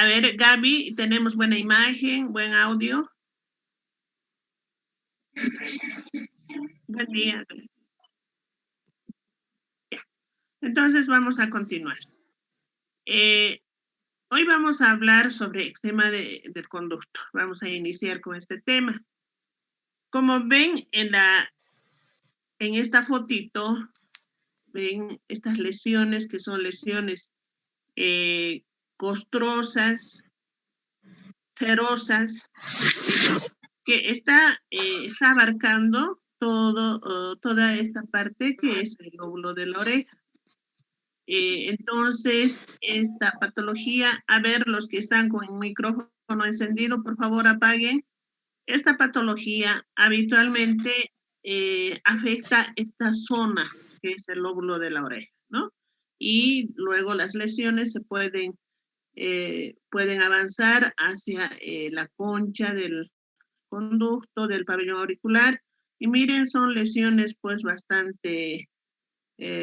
A ver, Gaby, ¿tenemos buena imagen, buen audio? Buen día. Entonces vamos a continuar. Eh, Hoy vamos a hablar sobre eczema del conducto. Vamos a iniciar con este tema. Como ven en esta fotito, ven estas lesiones que son lesiones costrosas, cerosas, que está abarcando toda esta parte que es el lóbulo de la oreja. Entonces, esta patología, a ver, los que están con el micrófono encendido, por favor apaguen. Esta patología habitualmente afecta esta zona, que es el lóbulo de la oreja, ¿no? Y luego las lesiones pueden avanzar hacia la concha del conducto, del pabellón auricular. Y miren, son lesiones pues bastante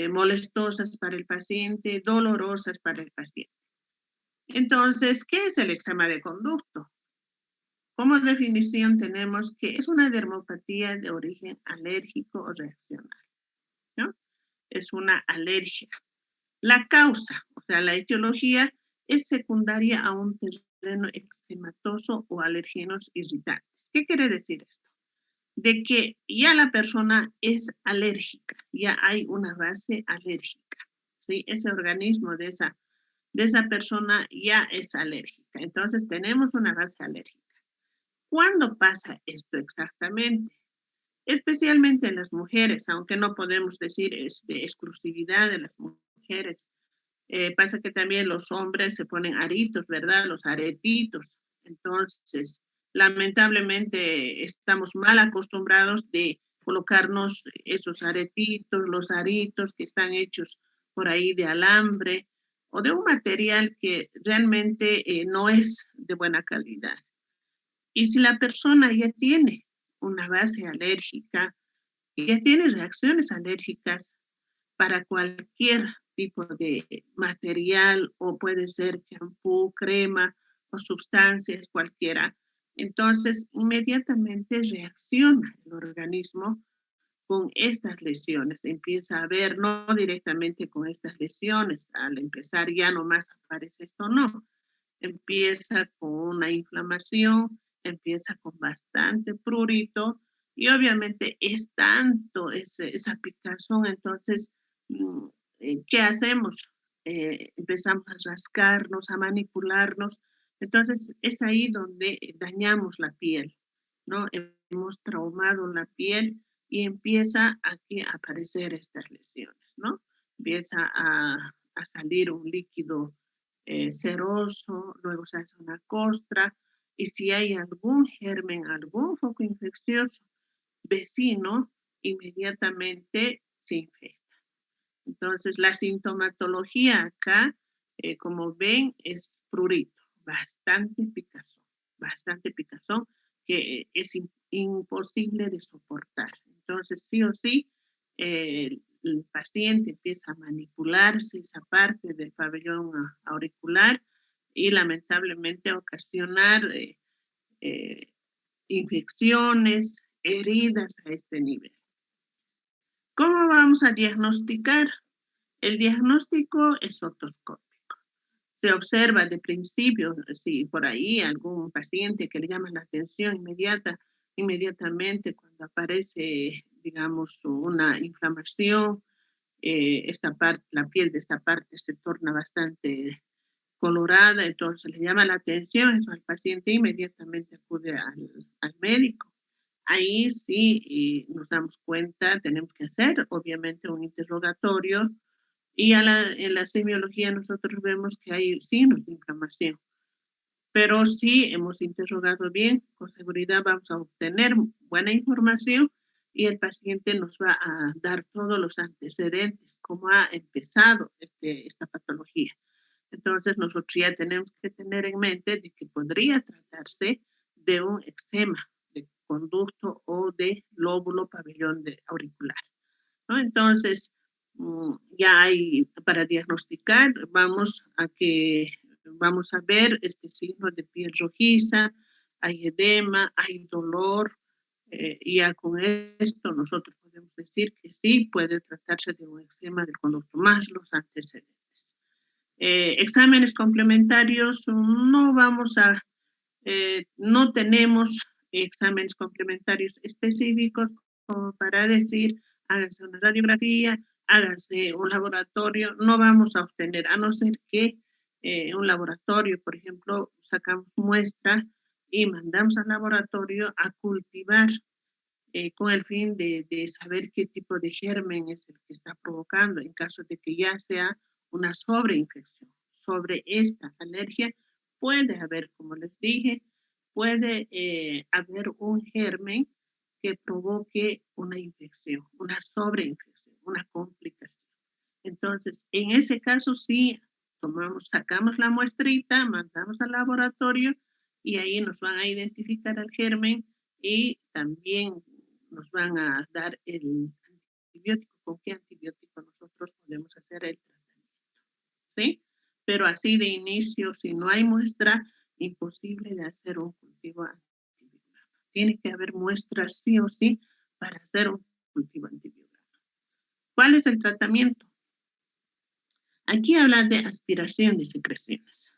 molestosas para el paciente, dolorosas para el paciente. Entonces, ¿qué es el eczema de conducto? Como definición tenemos que es una dermopatía de origen alérgico o reaccional, ¿no? Es una alergia. La causa, o sea, la etiología es secundaria a un terreno eczematoso o alergenos irritantes. ¿Qué quiere decir esto? De que ya la persona es alérgica, ya hay una base alérgica, ¿sí? Ese organismo de esa persona ya es alérgica. Entonces tenemos una base alérgica. ¿Cuándo pasa esto exactamente? Especialmente en las mujeres, aunque no podemos decir es de exclusividad de las mujeres. Pasa que también los hombres se ponen aritos, ¿verdad? Los aretitos. Entonces, lamentablemente estamos mal acostumbrados de colocarnos esos aretitos, los aritos que están hechos por ahí de alambre o de un material que realmente no es de buena calidad. Y si la persona ya tiene una base alérgica, ya tiene reacciones alérgicas para cualquier tipo de material o puede ser champú, crema o sustancias cualquiera, entonces inmediatamente reacciona el organismo con estas lesiones. Empieza a ver, no directamente con estas lesiones, al empezar ya nomás aparece esto, no. Empieza con una inflamación, empieza con bastante prurito y obviamente es tanto esa picazón, entonces, ¿qué hacemos? Empezamos a rascarnos, a manipularnos, entonces es ahí donde dañamos la piel, ¿no? Hemos traumado la piel y empieza aquí a aparecer estas lesiones, ¿no? Empieza a salir un líquido ceroso, luego se hace una costra, y si hay algún germen, algún foco infeccioso vecino, inmediatamente se infecta. Entonces, la sintomatología acá, como ven, es prurito, bastante picazón, que es imposible de soportar. Entonces, sí o sí, el paciente empieza a manipularse esa parte del pabellón auricular y lamentablemente ocasionar eh, infecciones, heridas a este nivel. ¿Cómo vamos a diagnosticar? El diagnóstico es otoscópico. Se observa de principio, si por ahí algún paciente que le llama la atención inmediatamente cuando aparece, digamos, una inflamación, la piel de esta parte se torna bastante colorada, entonces le llama la atención, eso al paciente inmediatamente acude al médico. Ahí sí nos damos cuenta, tenemos que hacer obviamente un interrogatorio y en la semiología nosotros vemos que hay signos de inflamación, pero si hemos interrogado bien, con seguridad vamos a obtener buena información y el paciente nos va a dar todos los antecedentes, cómo ha empezado esta patología. Entonces nosotros ya tenemos que tener en mente de que podría tratarse de un eczema de conducto o de lóbulo pabellón auricular, ¿no? Entonces, ya hay, para diagnosticar, vamos a que vamos a ver este signo de piel rojiza, hay edema, hay dolor, ya con esto nosotros podemos decir que sí puede tratarse de un eczema del conducto más los antecedentes. Exámenes complementarios, no vamos a, no tenemos exámenes complementarios específicos como para decir, hágase una radiografía, hágase un laboratorio, no vamos a obtener, a no ser que un laboratorio, por ejemplo, sacamos muestra y mandamos al laboratorio a cultivar con el fin de saber qué tipo de germen es el que está provocando, en caso de que ya sea una sobreinfección. Sobre esta alergia puede haber, como les dije, puede haber un germen que provoque una infección, una sobreinfección, una complicación. Entonces, en ese caso sí, sacamos la muestrita, mandamos al laboratorio y ahí nos van a identificar el germen y también nos van a dar el antibiótico, con qué antibiótico nosotros podemos hacer el tratamiento, ¿sí? Pero así de inicio, si no hay muestra, imposible de hacer un cultivo antibiótico. Tiene que haber muestras sí o sí para hacer un cultivo antibiótico. ¿Cuál es el tratamiento? Aquí habla de aspiración de secreciones.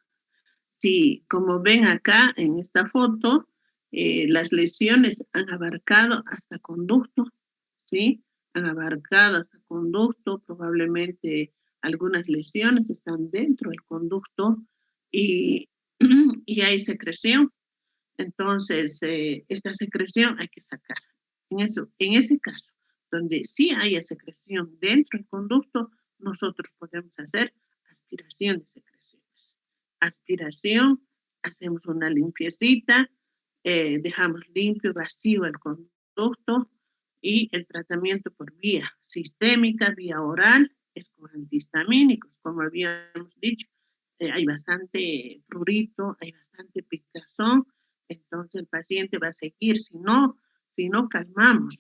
Sí, como ven acá en esta foto, las lesiones han abarcado hasta conducto, ¿sí? Han abarcado hasta conducto, probablemente algunas lesiones están dentro del conducto y, y hay secreción. Entonces, esta secreción hay que sacar. En ese caso, donde sí haya secreción dentro del conducto, nosotros podemos hacer aspiración de secreciones. Aspiración, hacemos una limpiecita, dejamos limpio, vacío el conducto y el tratamiento por vía sistémica, vía oral, es con antihistamínicos, como habíamos dicho. Hay bastante prurito, hay bastante picazón, entonces el paciente va a seguir, si no calmamos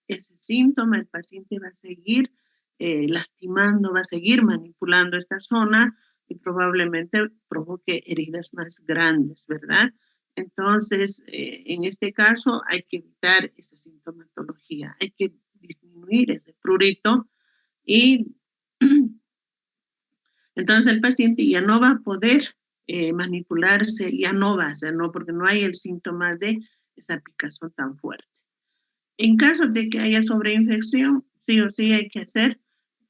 ese síntoma, el paciente va a seguir lastimando, va a seguir manipulando esta zona y probablemente provoque heridas más grandes, ¿verdad? Entonces, en este caso hay que evitar esa sintomatología, hay que disminuir ese prurito y entonces el paciente ya no va a poder manipularse, ya no va a hacer, ¿no? Porque no hay el síntoma de esa picazón tan fuerte. En caso de que haya sobreinfección, sí o sí hay que hacer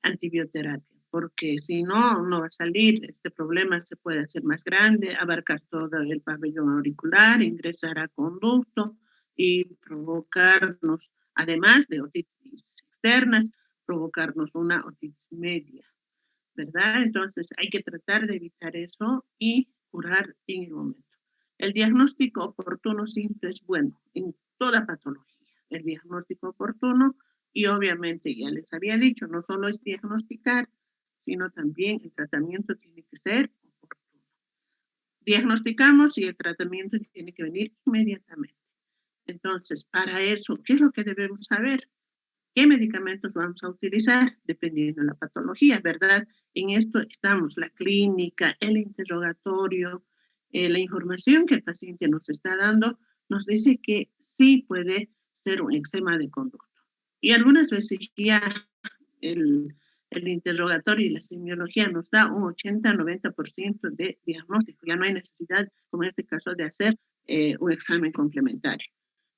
antibioterapia, porque si no, no va a salir. Este problema se puede hacer más grande, abarcar todo el pabellón auricular, ingresar a conducto y provocarnos, además de otitis externas, provocarnos una otitis media, ¿verdad? Entonces hay que tratar de evitar eso y curar en el momento. El diagnóstico oportuno siempre es bueno en toda patología. El diagnóstico oportuno y obviamente ya les había dicho, no solo es diagnosticar, sino también el tratamiento tiene que ser oportuno. Diagnosticamos y el tratamiento tiene que venir inmediatamente. Entonces, para eso, ¿qué es lo que debemos saber? ¿Qué medicamentos vamos a utilizar? Dependiendo de la patología, ¿verdad? En esto estamos, la clínica, el interrogatorio, la información que el paciente nos está dando, nos dice que sí puede ser un eczema de conducto. Y algunas veces ya el, el interrogatorio y la semiología nos da un 80-90% de diagnóstico. Ya no hay necesidad, como en este caso, de hacer un examen complementario.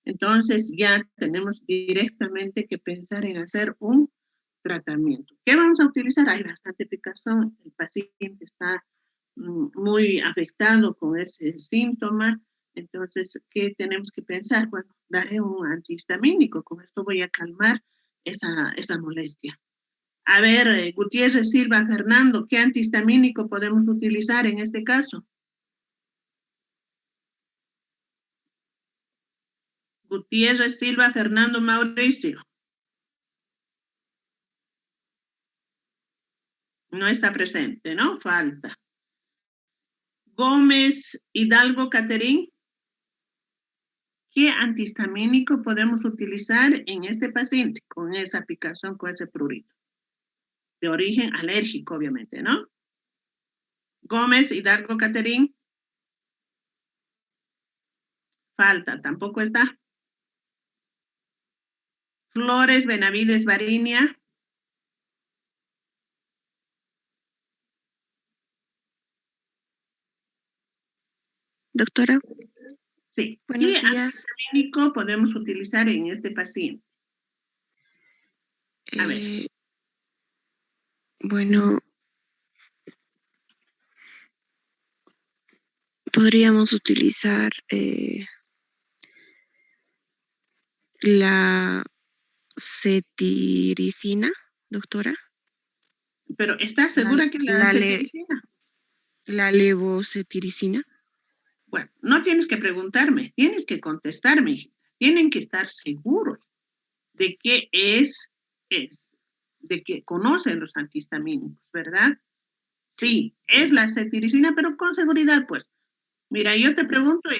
Entonces ya tenemos directamente que pensar en hacer un tratamiento. ¿Qué vamos a utilizar? Hay bastante picazón, el paciente está muy afectado con ese síntoma, entonces, ¿qué tenemos que pensar? Bueno, daré un antihistamínico, con esto voy a calmar esa molestia. A ver, Gutiérrez Silva Fernando, ¿qué antihistamínico podemos utilizar en este caso? Gutiérrez Silva Fernando Mauricio. No está presente, ¿no? Falta. Gómez Hidalgo Caterín. ¿Qué antihistamínico podemos utilizar en este paciente con esa picazón, con ese prurito? De origen alérgico, obviamente, ¿no? Gómez Hidalgo Caterín. Falta, tampoco está. Flores Benavides Barinia. Doctora, Sí. buenos ¿Qué días. antihistamínico podemos utilizar en este paciente? A ver. Bueno, podríamos utilizar la cetiricina, doctora. Pero ¿estás La, segura que es la la, le- cetiricina? la levocetiricina. Bueno, no tienes que preguntarme, tienes que contestarme. Tienen que estar seguros de que de que conocen los antihistamínicos, ¿verdad? Sí, es la cetiricina, pero con seguridad, pues. Mira, yo te pregunto y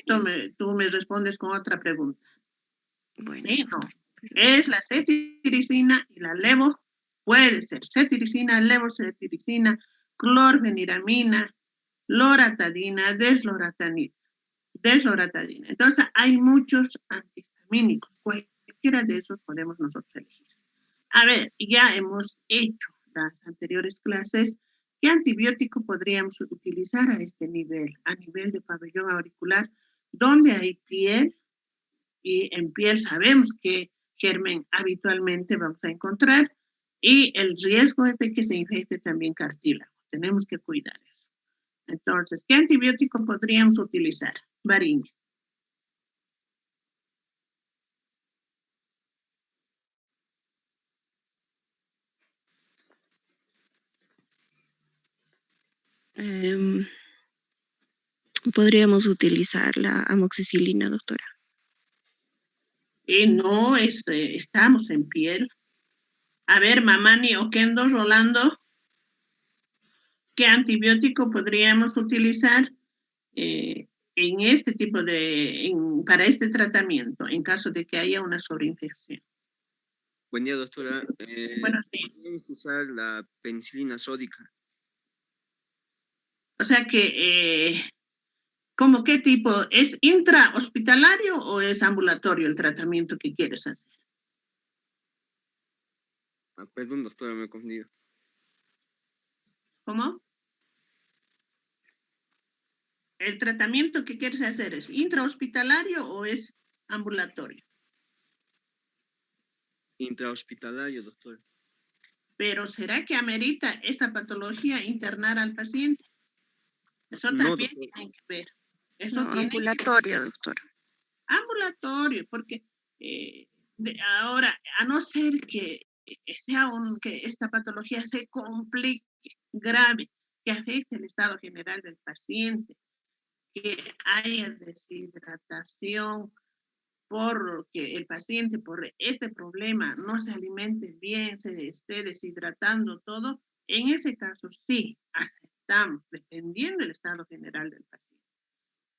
tú me respondes con otra pregunta. Bueno, Sí, no. doctor. Es la cetiricina y la levo. Puede ser cetiricina, levocetiricina, clorfeniramina, loratadina, desloratadina. Entonces, hay muchos antihistamínicos. Cualquiera de esos podemos nosotros elegir. A ver, ya hemos hecho las anteriores clases. ¿Qué antibiótico podríamos utilizar a este nivel? A nivel de pabellón auricular, donde hay piel, y en piel sabemos que germen habitualmente vamos a encontrar, y el riesgo es de que se infecte también cartílago. Tenemos que cuidar eso. Entonces, ¿qué antibiótico podríamos utilizar? Variña. Podríamos utilizar la amoxicilina, doctora. Y no estamos en piel. A ver, Mamani Oquendo, Rolando, ¿qué antibiótico podríamos utilizar en este tipo para este tratamiento, en caso de que haya una sobreinfección? Buen día, doctora. Buenos días. Podemos usar la penicilina sódica. O sea que, ¿cómo qué tipo? ¿Es intrahospitalario o es ambulatorio el tratamiento que quieres hacer? Perdón, doctora, me he confundido. ¿Cómo? ¿El tratamiento que quieres hacer es intrahospitalario o es ambulatorio? Intrahospitalario, doctora. Pero ¿será que amerita esta patología internar al paciente? Eso No, también doctora. tienen que ver. Eso No, tiene que ambulatorio, doctora. ambulatorio, porque ahora, a no ser que que esta patología se complique grave, que afecte el estado general del paciente, que haya deshidratación, porque el paciente por este problema no se alimente bien, se esté deshidratando todo, en ese caso sí aceptamos, dependiendo del estado general del paciente.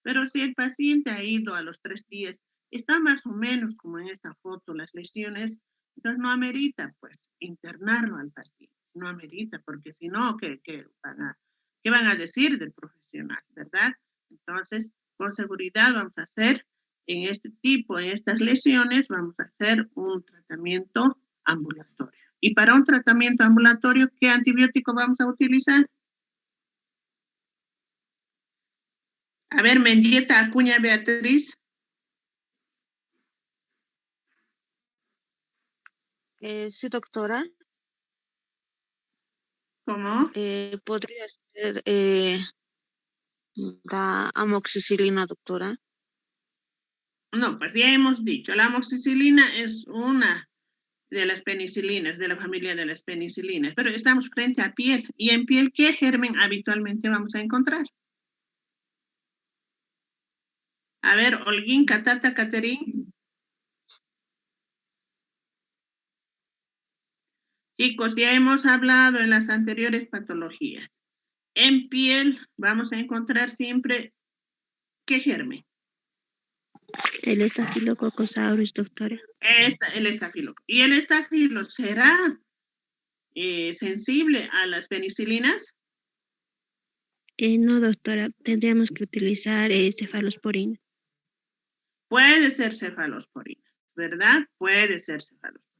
Pero si el paciente ha ido a los 3 días, está más o menos como en esta foto, las lesiones, entonces no amerita pues internarlo al paciente, no amerita, porque si no, ¿qué van a decir del profesional, verdad? Entonces, con seguridad vamos a hacer en en estas lesiones, vamos a hacer un tratamiento ambulatorio. Y para un tratamiento ambulatorio, ¿qué antibiótico vamos a utilizar? A ver, Mendieta Acuña Beatriz. Sí, doctora. ¿Cómo? Podría ser la amoxicilina, doctora. No, pues ya hemos dicho, la amoxicilina es una de las penicilinas, de la familia de las penicilinas, pero estamos frente a piel. ¿Y en piel qué germen habitualmente vamos a encontrar? A ver, Holguín, Catata, Caterín. Chicos, ya hemos hablado en las anteriores patologías. En piel vamos a encontrar siempre ¿qué germen? El estafilococcus aureus, doctora. El estafilococo. ¿Y el estafilo será sensible a las penicilinas? No, doctora, tendríamos que utilizar cefalosporina. Puede ser cefalosporina, ¿verdad? Puede ser cefalosporina.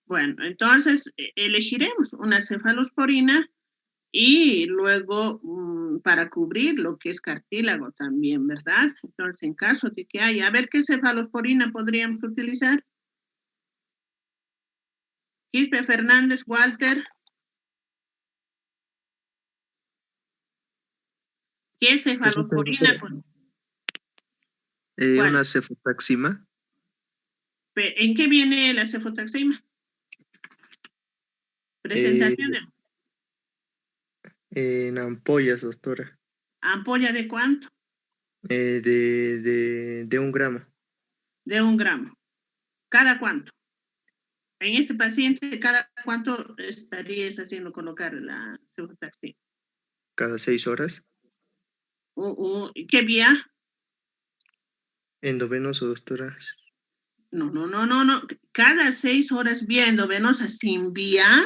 Bueno, entonces elegiremos una cefalosporina y luego para cubrir lo que es cartílago también, ¿verdad? Entonces, en caso de que haya, a ver qué cefalosporina podríamos utilizar. Quispe Fernández, Walter. ¿Qué cefalosporina? ¿Cuál? Una cefotaxima. ¿En qué viene la cefotaxima? Presentación de En ampollas, doctora. ampolla de cuánto? De 1 gramo. De 1 gramo. ¿Cada cuánto? En este paciente, ¿cada cuánto estarías haciendo colocar la cefotaxima? Cada 6 horas. ¿Qué vía? Endovenoso, doctora. No. Cada 6 horas vía endovenosa sin vía,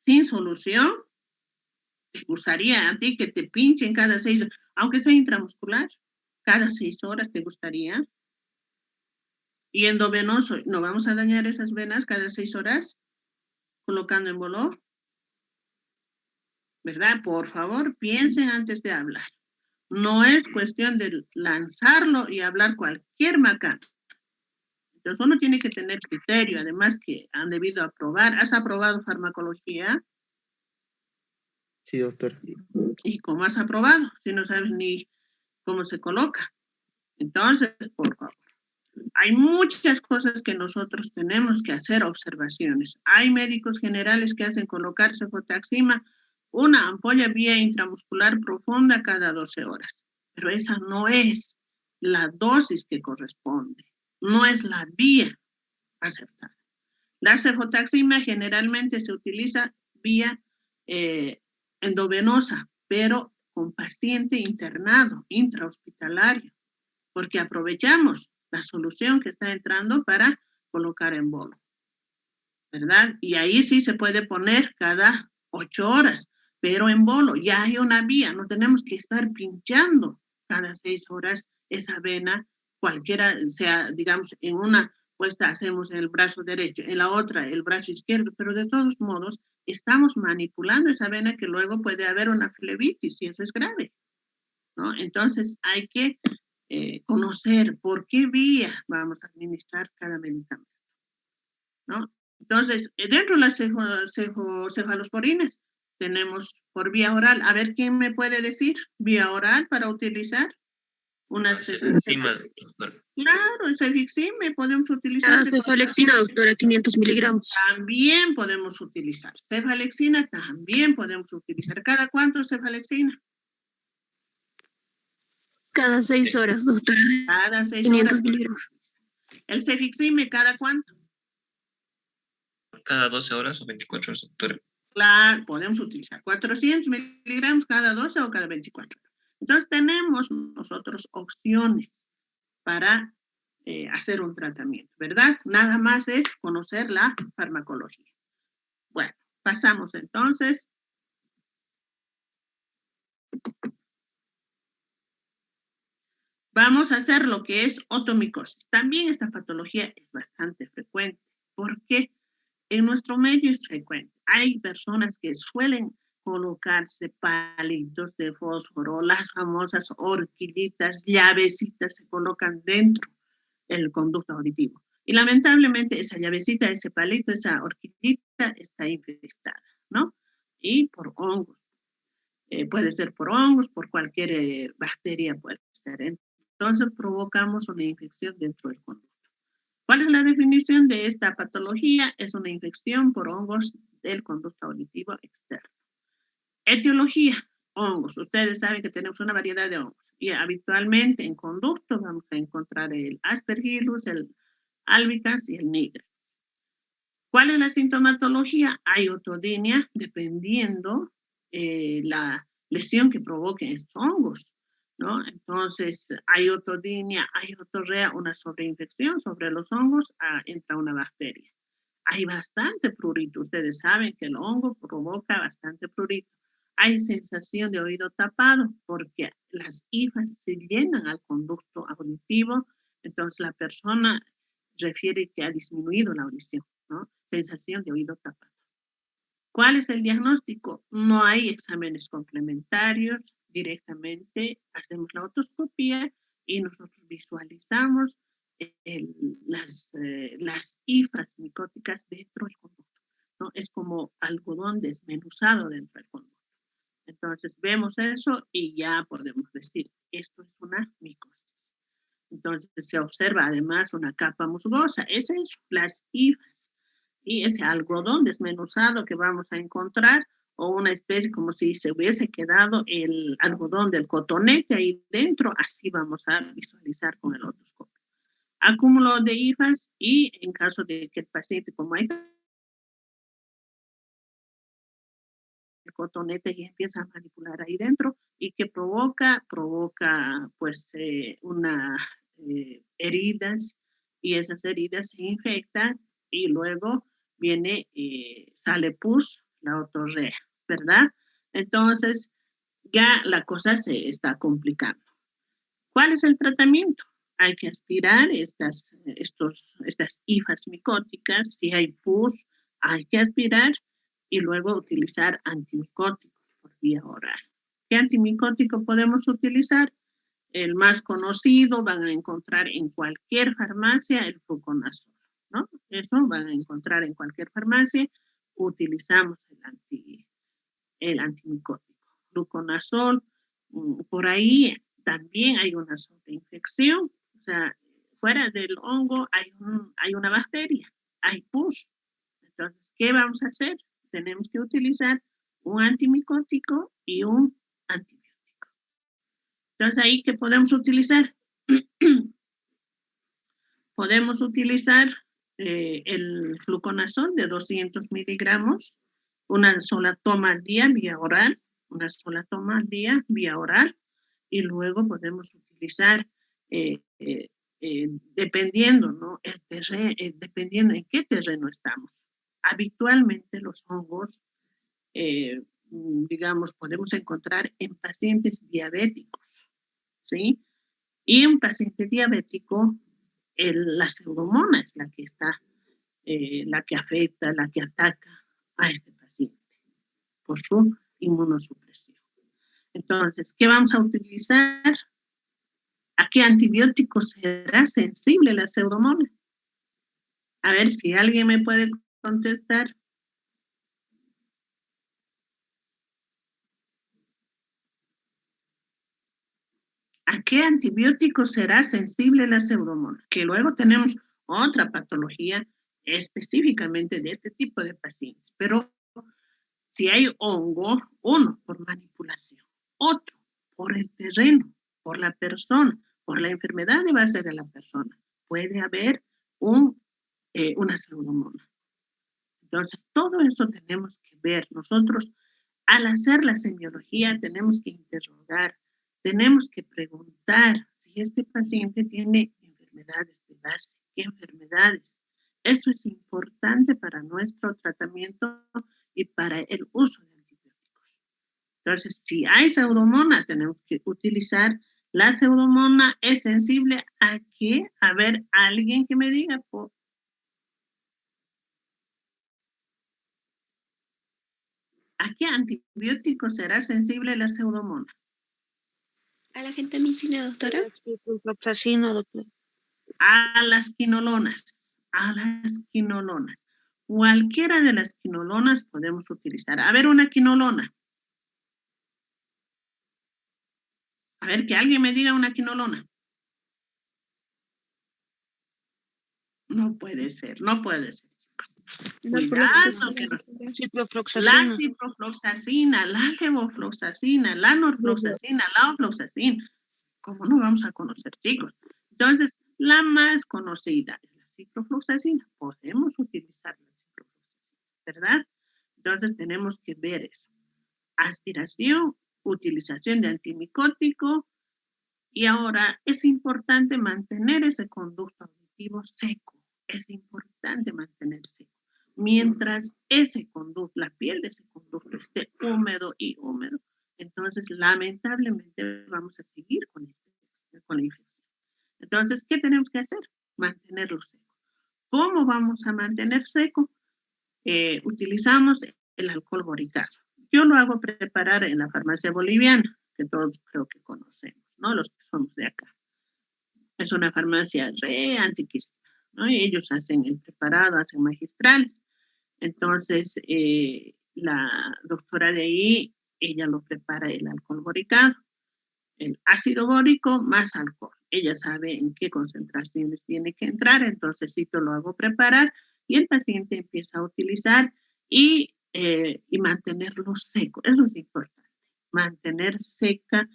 sin solución. ¿Te gustaría a ti que te pinchen cada 6 horas, aunque sea intramuscular? Cada 6 horas te gustaría. Y endovenoso, ¿no vamos a dañar esas venas cada 6 horas? Colocando en boló. ¿Verdad? Por favor, piensen antes de hablar. No es cuestión de lanzarlo y hablar cualquier macana. Entonces uno tiene que tener criterio, además que han debido aprobar. ¿Has aprobado farmacología? Sí, doctora. ¿Y cómo has aprobado? Si no sabes ni cómo se coloca. Entonces, por favor, hay muchas cosas que nosotros tenemos que hacer observaciones. Hay médicos generales que hacen colocar cefotaxima, una ampolla vía intramuscular profunda cada 12 horas. Pero esa no es la dosis que corresponde. No es la vía acertada. La cefotaxima generalmente se utiliza vía endovenosa, pero con paciente internado, intrahospitalario, porque aprovechamos la solución que está entrando para colocar en bolo, ¿verdad? Y ahí sí se puede poner cada 8 horas, pero en bolo ya hay una vía, no tenemos que estar pinchando cada 6 horas esa vena, cualquiera sea, digamos, en una puesta hacemos en el brazo derecho, en la otra el brazo izquierdo, pero de todos modos estamos manipulando esa vena que luego puede haber una flebitis y eso es grave, ¿no? Entonces hay que conocer por qué vía vamos a administrar cada medicamento, ¿no? Entonces, dentro de las cefalosporinas tenemos por vía oral. A ver, ¿quién me puede decir vía oral para utilizar? Una Cefixima, doctora. Claro, el cefixime podemos utilizar. Cefalexina, doctora, 500 miligramos. También podemos utilizar. Cefalexina también podemos utilizar. ¿Cada cuánto cefalexina? Cada 6 horas, doctora. Cada 6 500 horas. miligramos. El cefixime, ¿cada cuánto? Cada 12 horas o 24 horas, doctora. Claro, podemos utilizar 400 miligramos cada 12 o cada 24 horas. Entonces tenemos nosotros opciones para hacer un tratamiento, ¿verdad? Nada más es conocer la farmacología. Bueno, pasamos entonces. Vamos a hacer lo que es otomicosis. También esta patología es bastante frecuente. ¿Por qué? En nuestro medio es frecuente. Hay personas que suelen colocarse palitos de fósforo, las famosas horquillitas, llavecitas se colocan dentro del conducto auditivo. Y lamentablemente esa llavecita, ese palito, esa horquillita está infectada, ¿no? Y por hongos. Puede ser por hongos, por cualquier bacteria puede ser. Entonces provocamos una infección dentro del conducto. ¿Cuál es la definición de esta patología? Es una infección por hongos del conducto auditivo externo. Etiología, hongos. Ustedes saben que tenemos una variedad de hongos. Y habitualmente en conducto vamos a encontrar el Aspergillus, el albicans y el nigrans. ¿Cuál es la sintomatología? Hay otodinia dependiendo la lesión que provoquen estos hongos, ¿no? Entonces, hay otodinia, hay otorrea, una sobreinfección sobre los hongos, entra una bacteria. Hay bastante prurito. Ustedes saben que el hongo provoca bastante prurito. hay sensación de oído tapado porque las hifas se llenan al conducto auditivo, entonces la persona refiere que ha disminuido la audición, ¿no? Sensación de oído tapado. ¿Cuál es el diagnóstico? No hay exámenes complementarios, directamente hacemos la otoscopía y nosotros visualizamos las hifas micóticas dentro del conducto, ¿no? Es como algodón desmenuzado dentro del conducto. Entonces vemos eso y ya podemos decir, esto es una micosis. Entonces se observa además una capa musgosa, ese es las hifas. Y ese algodón desmenuzado que vamos a encontrar, o una especie como si se hubiese quedado el algodón del cotonete ahí dentro, así vamos a visualizar con el otoscopio. Acúmulo de hifas y en caso de que el paciente, como hay el cotonete y empieza a manipular ahí dentro y que provoca pues heridas y esas heridas se infectan y luego viene, sale pus, la otorrea, ¿verdad? Entonces ya la cosa se está complicando. ¿Cuál es el tratamiento? Hay que aspirar estas hifas micóticas, si hay pus, hay que aspirar y luego utilizar antimicóticos por vía oral. ¿Qué antimicótico podemos utilizar? El más conocido, van a encontrar en cualquier farmacia el fluconazol, ¿no? Eso van a encontrar en cualquier farmacia. Utilizamos el antimicótico. Fluconazol, por ahí también hay una sobreinfección, o sea, fuera del hongo hay una bacteria, hay pus. Entonces, ¿qué vamos a hacer? Tenemos que utilizar un antimicótico y un antibiótico. Entonces, ahí, ¿qué podemos utilizar? Podemos utilizar el fluconazol de 200 miligramos, una sola toma al día vía oral, una sola toma al día vía oral, y luego podemos utilizar, dependiendo, ¿no? Dependiendo en qué terreno estamos. Habitualmente los hongos, digamos, podemos encontrar en pacientes diabéticos, ¿sí? Y un paciente diabético, la pseudomona es la que está, la que afecta, la que ataca a este paciente por su inmunosupresión. Entonces, ¿qué vamos a utilizar? ¿A qué antibiótico será sensible la pseudomona? A ver si alguien me puede contestar. ¿A qué antibiótico será sensible la pseudomona? Que luego tenemos otra patología específicamente de este tipo de pacientes. Pero si hay hongo, uno, por manipulación, otro, por el terreno, por la persona, por la enfermedad de base de la persona, puede haber una pseudomona. Entonces, todo eso tenemos que ver. Nosotros, al hacer la semiología, tenemos que interrogar, tenemos que preguntar si este paciente tiene enfermedades de base, qué enfermedades. Eso es importante para nuestro tratamiento y para el uso de antibióticos. Entonces, si hay pseudomona, tenemos que utilizar la pseudomona. ¿Es sensible a qué? A ver, alguien que me diga, ¿a qué antibiótico será sensible la pseudomona? ¿A la gentamicina, doctora? Ciprofloxacina, doctora. A las quinolonas, a las quinolonas. Cualquiera de las quinolonas podemos utilizar. A ver, una quinolona. A ver, que alguien me diga una quinolona. No puede ser, no puede ser. Cuidado, que la Ciprofloxacina. ciprofloxacina, la levofloxacina, la norfloxacina, la ofloxacina. ¿Cómo no vamos a conocer, chicos? Entonces, la más conocida es la ciprofloxacina. Podemos utilizar la ciprofloxacina, ¿verdad? Entonces, tenemos que ver eso. Aspiración, utilización de antimicótico, y ahora es importante mantener ese conducto auditivo seco. Es importante mantener seco. Mientras ese conducto, la piel de ese conducto esté húmedo y húmedo, entonces lamentablemente vamos a seguir con la infección. Entonces, ¿qué tenemos que hacer? Mantenerlo seco. ¿Cómo vamos a mantener seco? Utilizamos el alcohol boricado. Yo lo hago preparar en la farmacia boliviana, que todos creo que conocemos, ¿no? Los que somos de acá. Es una farmacia re antiquísima, ¿no? Y ellos hacen el preparado, hacen magistrales. Entonces, la doctora de ahí, ella lo prepara el alcohol boricado, el ácido bórico más alcohol. Ella sabe en qué concentraciones tiene que entrar, entonces sí, lo hago preparar y el paciente empieza a utilizar y mantenerlo seco. Eso es importante, mantener seca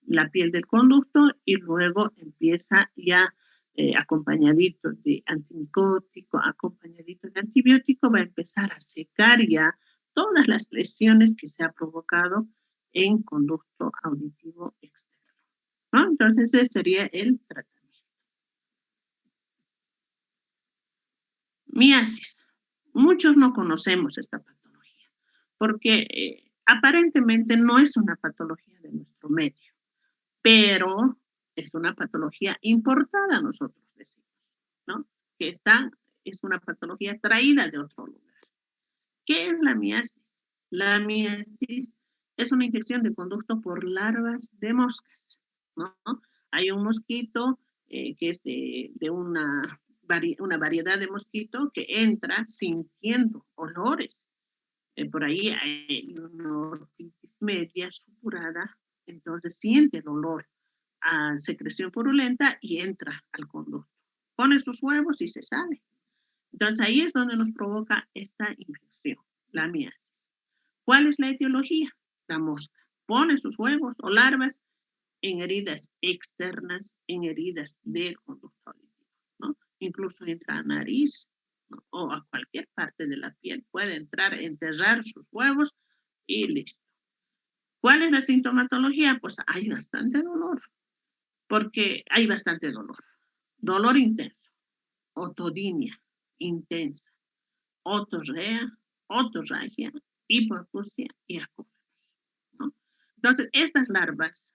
la piel del conducto y luego empieza ya acompañadito de antimicótico, acompañadito de antibiótico, va a empezar a secar ya todas las lesiones que se ha provocado en conducto auditivo externo, ¿no? Entonces ese sería el tratamiento. Miasis. Muchos no conocemos esta patología porque aparentemente no es una patología de nuestro medio, pero es una patología importada, nosotros decimos, ¿no? Que es una patología traída de otro lugar. ¿Qué es la miasis? La miasis es una infección de conducto por larvas de moscas, ¿no? Hay un mosquito que es de una variedad de mosquito que entra sintiendo olores. Por ahí hay una ortitis media supurada, entonces siente el olor a secreción purulenta y entra al conducto. Pone sus huevos y se sale. Entonces ahí es donde nos provoca esta infección, la miasis. ¿Cuál es la etiología? La mosca pone sus huevos o larvas en heridas externas, en heridas del conducto auditivo, ¿no? Incluso entra a nariz, ¿no? O a cualquier parte de la piel. Puede entrar, enterrar sus huevos y listo. ¿Cuál es la sintomatología? Pues hay bastante dolor, porque hay bastante dolor. Dolor intenso, otodinia intensa, otorrea, otorragia, hipoacusia y acúmenos, ¿no? Entonces, estas larvas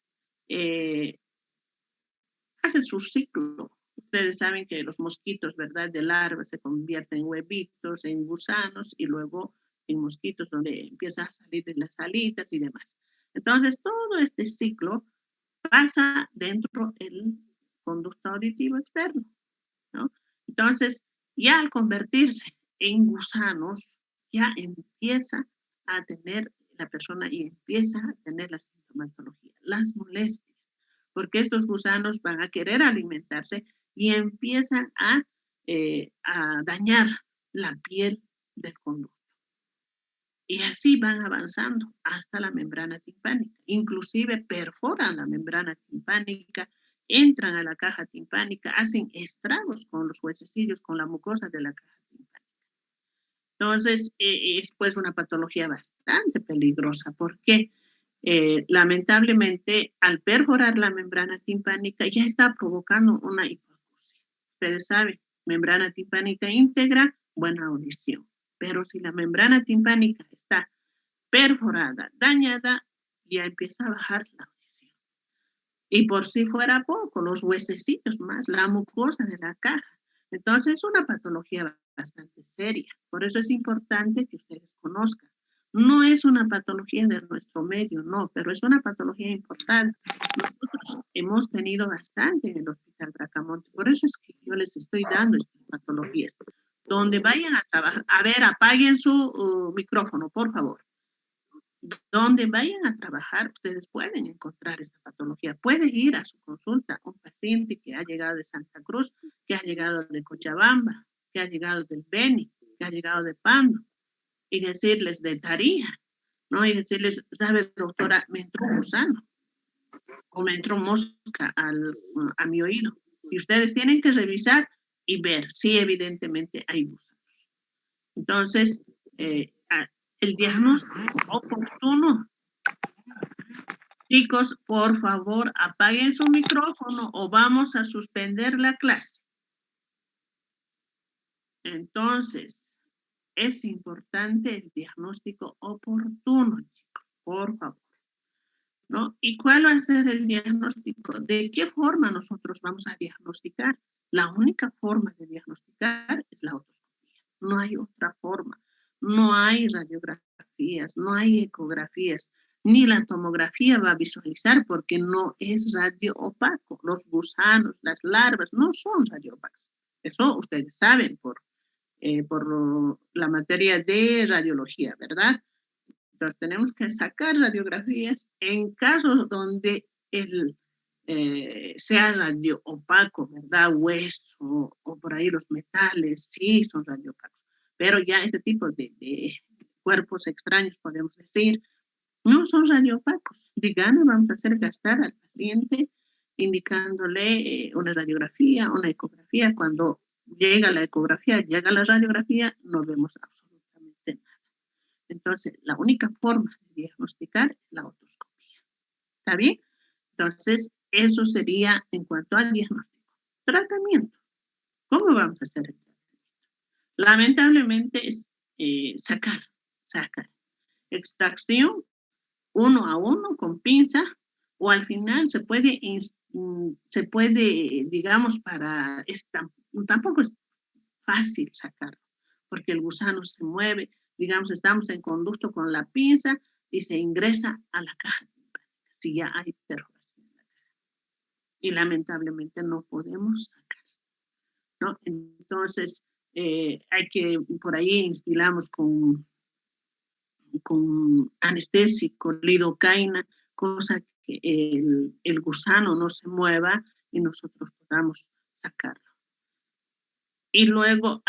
hacen su ciclo. Ustedes saben que los mosquitos, ¿verdad? De larvas se convierten en huevitos, en gusanos y luego en mosquitos donde empiezan a salir de las alitas y demás. Entonces, todo este ciclo pasa dentro del conducto auditivo externo, ¿no? Entonces, ya al convertirse en gusanos, ya empieza a tener la persona y empieza a tener la sintomatología, las molestias, porque estos gusanos van a querer alimentarse y empiezan a dañar la piel del conducto. Y así van avanzando hasta la membrana timpánica. Inclusive perforan la membrana timpánica, entran a la caja timpánica, hacen estragos con los huesecillos, con la mucosa de la caja timpánica. Entonces, es pues una patología bastante peligrosa porque lamentablemente al perforar la membrana timpánica ya está provocando una hipoacusia. Ustedes saben, membrana timpánica íntegra, buena audición. Pero si la membrana timpánica está perforada, dañada, ya empieza a bajar la audición. Y por si fuera poco, los huesecillos más, la mucosa de la caja. Entonces es una patología bastante seria. Por eso es importante que ustedes conozcan. No es una patología de nuestro medio, no, pero es una patología importante. Nosotros hemos tenido bastante en el Hospital Bracamonte. Por eso es que yo les estoy dando estas patologías. Donde vayan a trabajar, a ver, apaguen su micrófono, por favor. Donde vayan a trabajar, ustedes pueden encontrar esta patología. Puede ir a su consulta un paciente que ha llegado de Santa Cruz, que ha llegado de Cochabamba, que ha llegado del Beni, que ha llegado de Pando, y decirles de Tarija, ¿no? Y decirles, ¿sabe, doctora? Me entró un gusano o me entró mosca a mi oído. Y ustedes tienen que revisar y ver si evidentemente hay gusanos. Entonces, el diagnóstico oportuno. Chicos, por favor, apaguen su micrófono o vamos a suspender la clase. Entonces, es importante el diagnóstico oportuno, chicos, por favor, ¿no? ¿Y cuál va a ser el diagnóstico? ¿De qué forma nosotros vamos a diagnosticar? La única forma de diagnosticar es la otoscopía. No hay otra forma. No hay radiografías, no hay ecografías, ni la tomografía va a visualizar porque no es radio opaco. Los gusanos, las larvas no son radio opacos. Eso ustedes saben por la materia de radiología, ¿verdad? Entonces tenemos que sacar radiografías en casos donde sea radio opaco, ¿verdad? Hueso o por ahí los metales, sí, son radio opacos. Pero ya este tipo de cuerpos extraños, podemos decir, no son radio opacos. Digamos, vamos a hacer gastar al paciente indicándole una radiografía, una ecografía. Cuando llega la ecografía, llega la radiografía, no vemos absolutamente nada. Entonces, la única forma de diagnosticar es la otoscopía. ¿Está bien? Entonces, eso sería en cuanto al diagnóstico. Tratamiento. ¿Cómo vamos a hacer el tratamiento? Lamentablemente es sacar. Extracción 1 a 1 con pinza o al final se puede, digamos, tampoco es fácil sacarlo porque el gusano se mueve. Digamos, estamos en conducto con la pinza y se ingresa a la caja timpánica, si ya hay perforación en la caja. Y lamentablemente no podemos sacar, ¿no? Entonces, hay que, por ahí instilamos con anestésico, lidocaína, cosa que el gusano no se mueva y nosotros podamos sacarlo. Y luego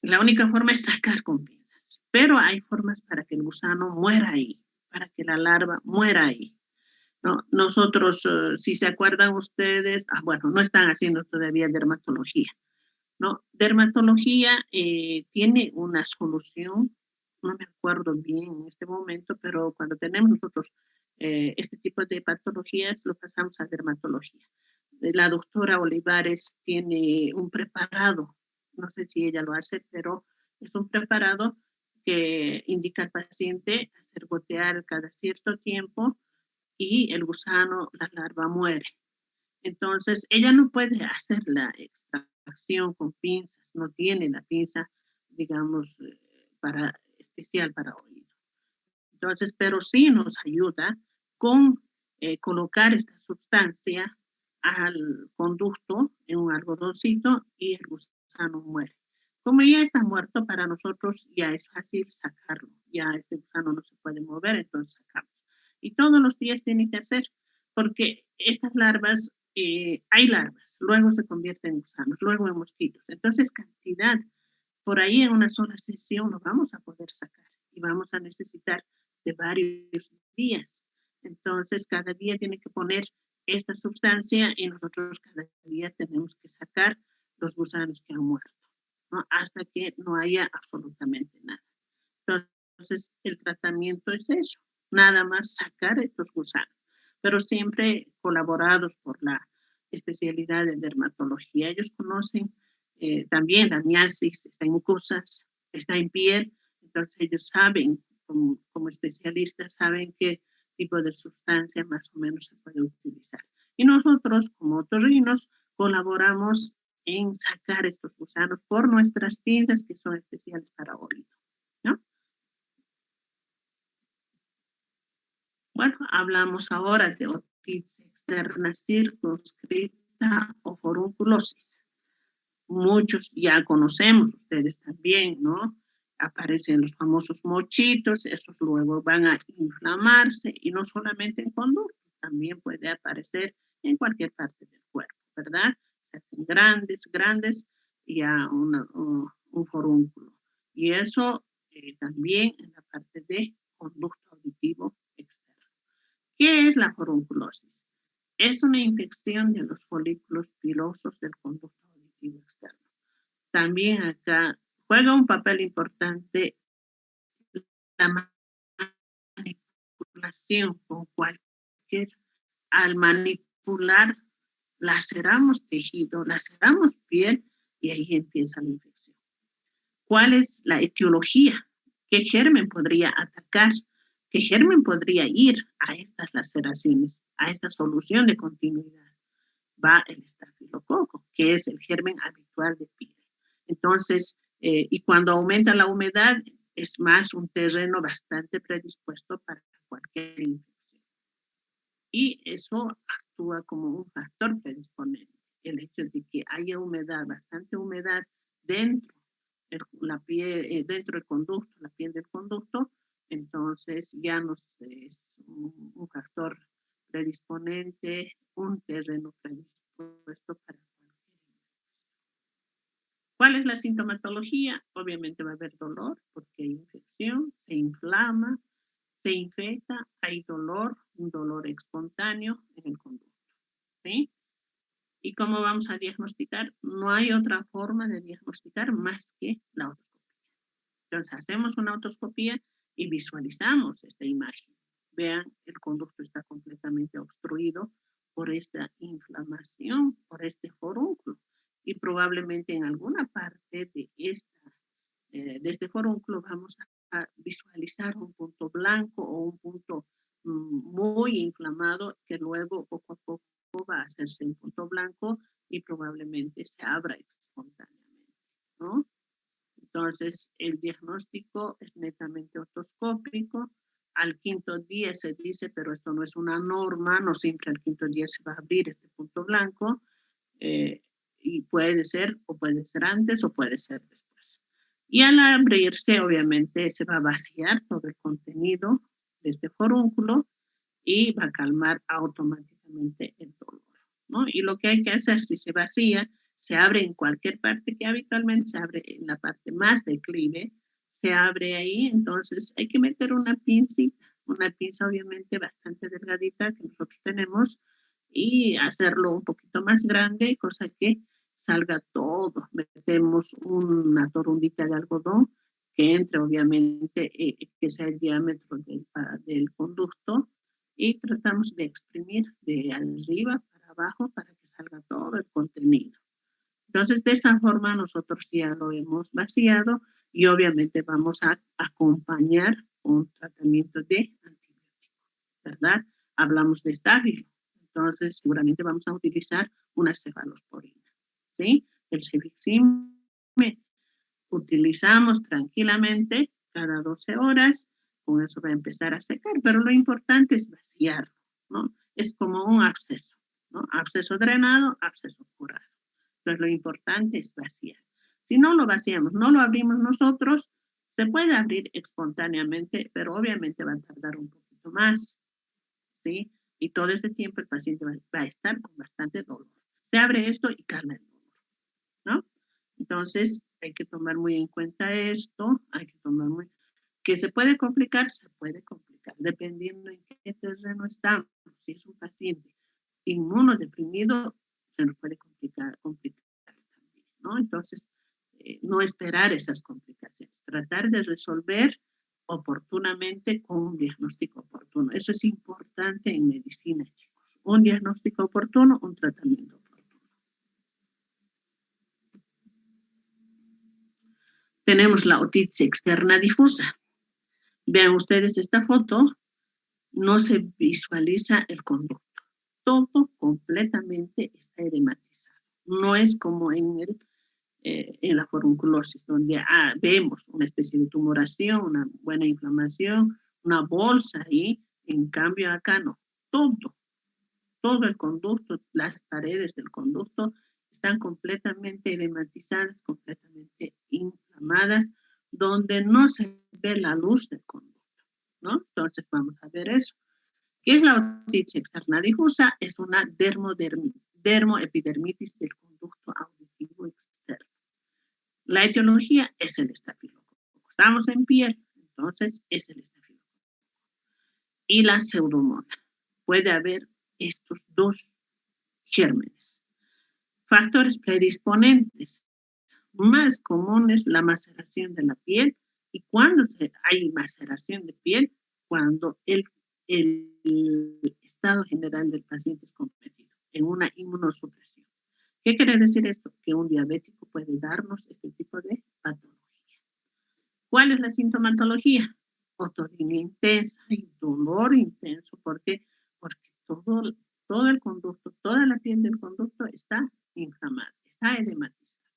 la única forma es sacar con pinzas, pero hay formas para que el gusano muera ahí, para que la larva muera ahí, ¿no? Nosotros, si se acuerdan ustedes, bueno, no están haciendo todavía dermatología, ¿no? Dermatología tiene una solución, no me acuerdo bien en este momento, pero cuando tenemos nosotros este tipo de patologías, lo pasamos a dermatología. La doctora Olivares tiene un preparado, no sé si ella lo hace, pero es un preparado que indica al paciente hacer gotear cada cierto tiempo y el gusano, la larva muere. Entonces, ella no puede hacer la extracción con pinzas, no tiene la pinza, digamos, especial para oído. Entonces, pero sí nos ayuda con colocar esta sustancia al conducto en un algodoncito y el gusano muere. Como ya está muerto, para nosotros ya es fácil sacarlo. Ya este gusano no se puede mover, entonces sacamos. Y todos los días tiene que hacer, porque estas larvas, hay larvas, luego se convierten en gusanos, luego en mosquitos. Entonces, cantidad, por ahí en una sola sesión lo vamos a poder sacar y vamos a necesitar de varios días. Entonces, cada día tiene que poner esta sustancia y nosotros cada día tenemos que sacar los gusanos que han muerto, ¿no? Hasta que no haya absolutamente nada. Entonces, el tratamiento es eso, nada más sacar estos gusanos, pero siempre colaborados por la especialidad de dermatología. Ellos conocen también la miasis, está en mucosas, está en piel, entonces ellos saben, como especialistas, saben qué tipo de sustancia más o menos se puede utilizar. Y nosotros, como otorrinos, colaboramos en sacar estos gusanos por nuestras pinzas que son especiales para oído, ¿no? Bueno, hablamos ahora de otitis externa circunscripta o forunculosis. Muchos ya conocemos, ustedes también, ¿no? Aparecen los famosos mochitos, esos luego van a inflamarse y no solamente en conducto, también puede aparecer en cualquier parte del cuerpo, ¿verdad? Se hacen grandes y a un forúnculo. Y eso también en la parte de conducto auditivo externo. ¿Qué es la forunculosis? Es una infección de los folículos pilosos del conducto auditivo externo. También acá juega un papel importante la manipulación con cualquier, al manipular, laceramos tejido, laceramos piel y ahí empieza la infección. ¿Cuál es la etiología? ¿Qué germen podría atacar? ¿Qué germen podría ir a estas laceraciones, a esta solución de continuidad? Va el estafilococo, que es el germen habitual de piel. Entonces, y cuando aumenta la humedad, es más un terreno bastante predispuesto para cualquier infección. Y eso actúa como un factor predisponente. El hecho de que haya humedad, bastante humedad dentro la piel, dentro del conducto, la piel del conducto, entonces ya no es un factor predisponente, un terreno predispuesto para cualquier infección. ¿Cuál es la sintomatología? Obviamente va a haber dolor porque hay infección, se inflama, se infecta, hay dolor, un dolor espontáneo en el conducto, ¿sí? ¿Y cómo vamos a diagnosticar? No hay otra forma de diagnosticar más que la otoscopía. Entonces hacemos una otoscopía y visualizamos esta imagen. Vean, el conducto está completamente obstruido por esta inflamación, por este forúnculo. Y probablemente en alguna parte de este forúnculo vamos a visualizar un punto blanco o un punto muy inflamado que luego poco a poco va a hacerse un punto blanco y probablemente se abra espontáneamente, ¿no? Entonces, el diagnóstico es netamente otoscópico. Al quinto día se dice, pero esto no es una norma, no siempre al quinto día se va a abrir este punto blanco, y puede ser, o puede ser antes, o puede ser después. Y al abrirse, obviamente, se va a vaciar todo el contenido de este forúnculo y va a calmar automáticamente el dolor, ¿no? Y lo que hay que hacer, si se vacía, se abre en cualquier parte que habitualmente se abre en la parte más declive, se abre ahí, entonces hay que meter una pinza obviamente bastante delgadita que nosotros tenemos y hacerlo un poquito más grande, cosa que salga todo. Metemos una torundita de algodón que entre obviamente, que sea el diámetro del conducto y tratamos de exprimir de arriba para abajo para que salga todo el contenido. Entonces, de esa forma nosotros ya lo hemos vaciado y obviamente vamos a acompañar un tratamiento de antibiótico, ¿verdad? Hablamos de estáfilo, entonces seguramente vamos a utilizar una cefalosporina, ¿sí? El cefixime utilizamos tranquilamente cada 12 horas, con eso va a empezar a secar, pero lo importante es vaciarlo, ¿no? Es como un absceso, ¿no? Absceso drenado, absceso curado. Entonces lo importante es vaciar. Si no lo vaciamos, no lo abrimos nosotros, se puede abrir espontáneamente, pero obviamente va a tardar un poquito más, ¿sí? Y todo ese tiempo el paciente va a estar con bastante dolor. Se abre esto y calma el dolor, ¿no? Entonces, hay que tomar muy en cuenta esto, que se puede complicar, dependiendo en qué terreno estamos. Si es un paciente inmunodeprimido, se nos puede complicar también, ¿no? Entonces, no esperar esas complicaciones, tratar de resolver oportunamente con un diagnóstico oportuno. Eso es importante en medicina, chicos. Un diagnóstico oportuno, un tratamiento oportuno. Tenemos la otitis externa difusa. Vean ustedes esta foto, no se visualiza el conducto. Todo completamente está edematizado. No es como en la forunculosis, donde vemos una especie de tumoración, una buena inflamación, una bolsa ahí. En cambio acá no. Todo el conducto, las paredes del conducto están completamente edematizadas, completamente inflamadas, donde no se ve la luz del conducto, ¿no? Entonces vamos a ver eso. ¿Qué es la otitis externa difusa? Es una dermoepidermitis del conducto auditivo externo. La etiología es el estafilococo. Estamos en piel, entonces es el estafilococo. Y la pseudomonas. Puede haber estos dos gérmenes. Factores predisponentes. Más comunes, la maceración de la piel. Y cuando hay maceración de piel, cuando el estado general del paciente es comprometido en una inmunosupresión. ¿Qué quiere decir esto? Que un diabético puede darnos este tipo de patología. ¿Cuál es la sintomatología? Otorrina intensa y dolor intenso. ¿Por qué? Porque todo el conducto, toda la piel del conducto está inflamada, está edematizada.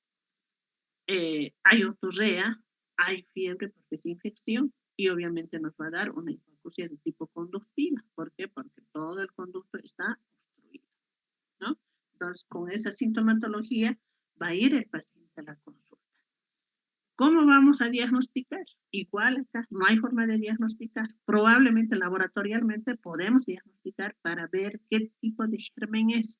Hay otorrea, hay fiebre porque es infección y obviamente nos va a dar una hipoacusia de tipo conductiva. ¿Por qué? Porque todo el conducto está obstruido, ¿no? Entonces, con esa sintomatología va a ir el paciente a la consulta. ¿Cómo vamos a diagnosticar? Igual acá, no hay forma de diagnosticar. Probablemente laboratorialmente podemos diagnosticar para ver qué tipo de germen es,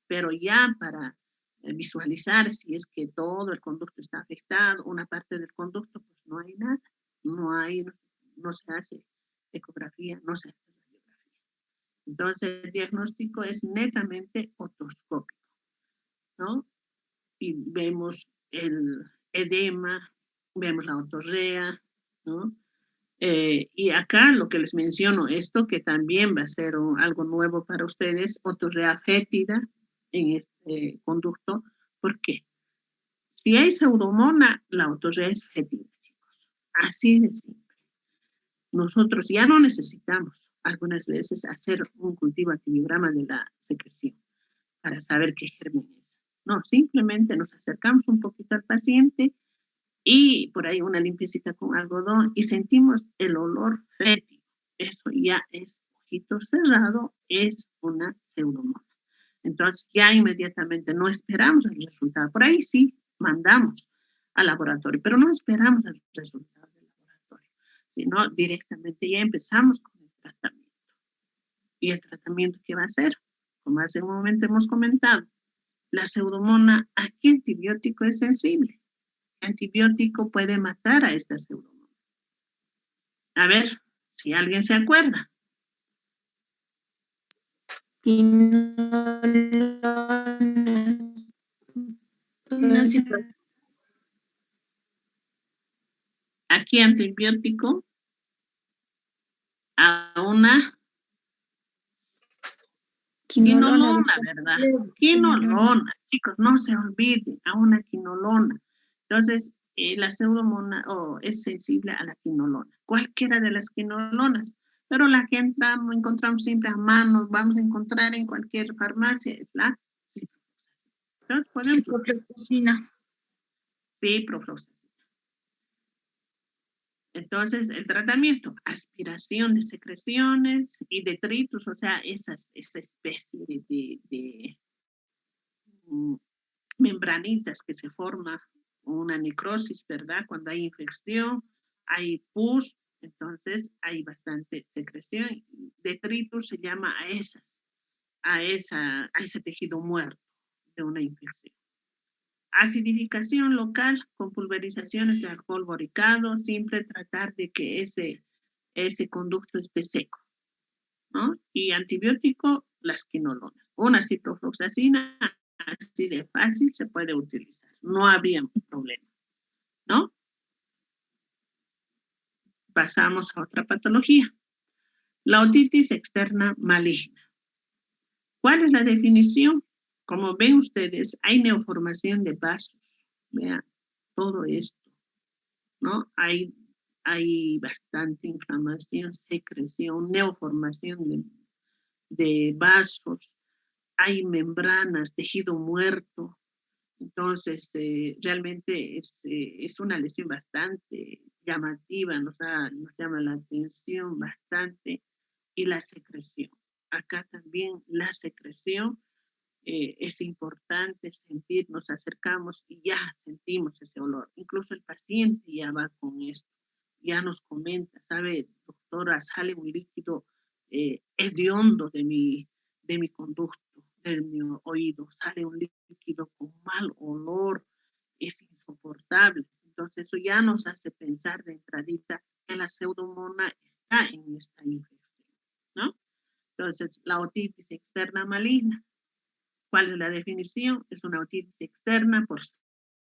pero ya para visualizar si es que todo el conducto está afectado, una parte del conducto, pues no hay nada, no se hace ecografía, no se hace radiografía. Entonces el diagnóstico es netamente otoscópico, ¿no? Y vemos el edema, vemos la otorrea, ¿no? Y acá lo que les menciono, esto que también va a ser algo nuevo para ustedes, otorrea fétida en este conducto. ¿Por qué? Si hay pseudomonas, la otorrea es fétida, chicos. Así de simple. Nosotros ya no necesitamos algunas veces hacer un cultivo antibiograma de la secreción para saber qué germen es. No, simplemente nos acercamos un poquito al paciente y por ahí una limpiecita con algodón y sentimos el olor fétido. Eso ya es ojito cerrado, es una pseudomona. Entonces ya inmediatamente no esperamos el resultado. Por ahí sí mandamos al laboratorio, pero no esperamos el resultado del laboratorio, sino directamente ya empezamos con el tratamiento. ¿Y el tratamiento qué va a ser? Como hace un momento hemos comentado, la pseudomona, ¿a qué antibiótico es sensible? ¿Qué antibiótico puede matar a esta pseudomona? A ver, si alguien se acuerda. No sé. ¿A qué antibiótico? A una quinolona, ¿verdad? Quinolona, chicos, no se olviden, a una quinolona. Entonces, la pseudomona es sensible a la quinolona, cualquiera de las quinolonas, pero la que encontramos siempre a mano, vamos a encontrar en cualquier farmacia, es la ciprofloxacina. Entonces, podemos... Ciprofloxacina. Ciprofloxacina. Entonces, el tratamiento, aspiración de secreciones y detritus, o sea, esa especie de membranitas que se forma una necrosis, ¿verdad? Cuando hay infección, hay pus, entonces hay bastante secreción. Detritus se llama a ese tejido muerto de una infección. Acidificación local con pulverizaciones de alcohol boricado, siempre tratar de que ese conducto esté seco, ¿no? Y antibiótico, las quinolonas. Una ciprofloxacina, así de fácil se puede utilizar, no habría problema, ¿no? Pasamos a otra patología, la otitis externa maligna. ¿Cuál es la definición? Como ven ustedes, hay neoformación de vasos, vean, todo esto, ¿no? Hay bastante inflamación, secreción, neoformación de vasos, hay membranas, tejido muerto. Entonces, realmente es una lesión bastante llamativa, nos llama la atención bastante. Y la secreción. Acá también la secreción es importante sentir, nos acercamos y ya sentimos ese olor. Incluso el paciente ya va con esto, ya nos comenta, sabe, doctora, sale un líquido hediondo de mi conducto, de mi oído, sale un líquido con mal olor, es insoportable. Entonces eso ya nos hace pensar de entradita que la pseudomona está en esta infección, ¿no? Entonces, la otitis externa maligna. ¿Cuál es la definición? Es una otitis externa por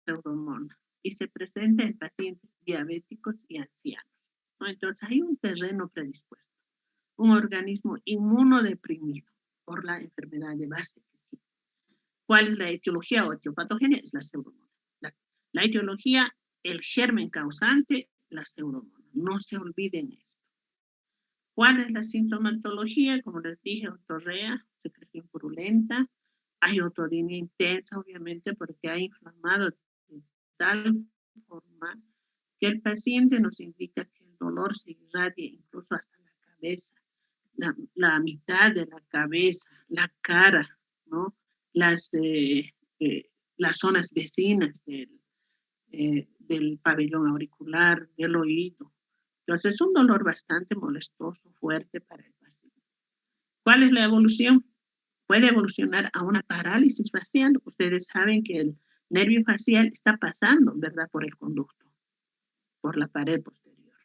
pseudomona y se presenta en pacientes diabéticos y ancianos, ¿no? Entonces, hay un terreno predispuesto, un organismo inmunodeprimido por la enfermedad de base. ¿Cuál es la etiología o etiopatogenia? Es la pseudomona. La etiología, el germen causante la pseudomonas. No se olviden esto. ¿Cuál es la sintomatología? Como les dije, otorrea, secreción purulenta, hay otodinia intensa, obviamente, porque ha inflamado de tal forma que el paciente nos indica que el dolor se irradia incluso hasta la cabeza, la mitad de la cabeza, la cara, ¿no? Las, las zonas vecinas del pabellón auricular, del oído. Entonces es un dolor bastante molestoso, fuerte para el paciente. ¿Cuál es la evolución? Puede evolucionar a una parálisis facial. Ustedes saben que el nervio facial está pasando, ¿verdad?, por el conducto, por la pared posterior.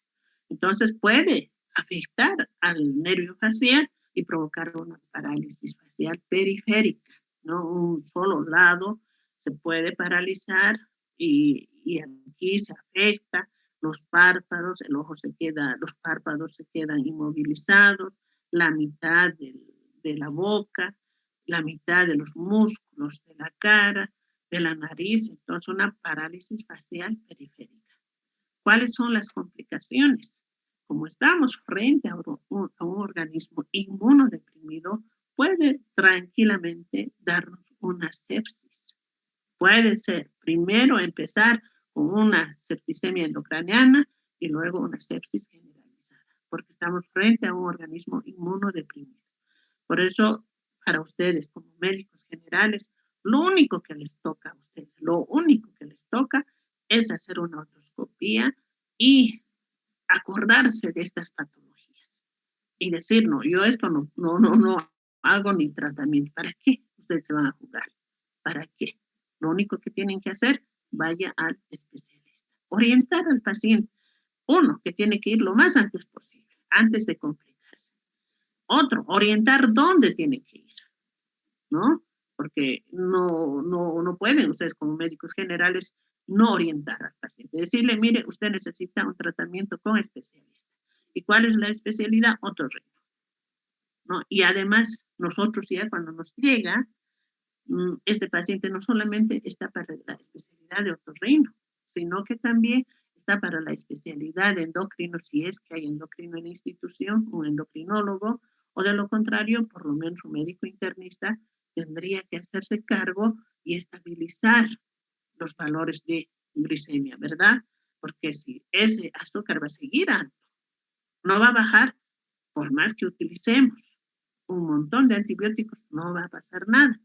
Entonces puede afectar al nervio facial y provocar una parálisis facial periférica, ¿no? Un solo lado se puede paralizar y aquí se afecta los párpados, el ojo se queda, los párpados se quedan inmovilizados, la mitad de la boca, la mitad de los músculos de la cara, de la nariz, entonces una parálisis facial periférica. ¿Cuáles son las complicaciones? Como estamos frente a un organismo inmunodeprimido, puede tranquilamente darnos una sepsis. Puede ser primero empezar con una septicemia endocraniana y luego una sepsis generalizada, porque estamos frente a un organismo inmunodeprimido. Por eso, para ustedes como médicos generales, lo único que les toca a ustedes, lo único que les toca es hacer una otoscopía y acordarse de estas patologías y decir, no, yo esto no hago ni tratamiento. ¿Para qué ustedes se van a jugar? ¿Para qué? Lo único que tienen que hacer, vaya al especialista. Orientar al paciente. Uno, que tiene que ir lo más antes posible, antes de complicarse. Otro, orientar dónde tiene que ir, ¿no? Porque no pueden ustedes como médicos generales no orientar al paciente. Decirle, mire, usted necesita un tratamiento con especialista. ¿Y cuál es la especialidad? Otorrino, ¿no? Y además, nosotros ya cuando nos llega, este paciente no solamente está para la especialidad de otorrino, sino que también está para la especialidad de endocrino, si es que hay endocrino en la institución, un endocrinólogo, o de lo contrario, por lo menos un médico internista tendría que hacerse cargo y estabilizar los valores de glicemia, ¿verdad? Porque si ese azúcar va a seguir alto, no va a bajar, por más que utilicemos un montón de antibióticos, no va a pasar nada.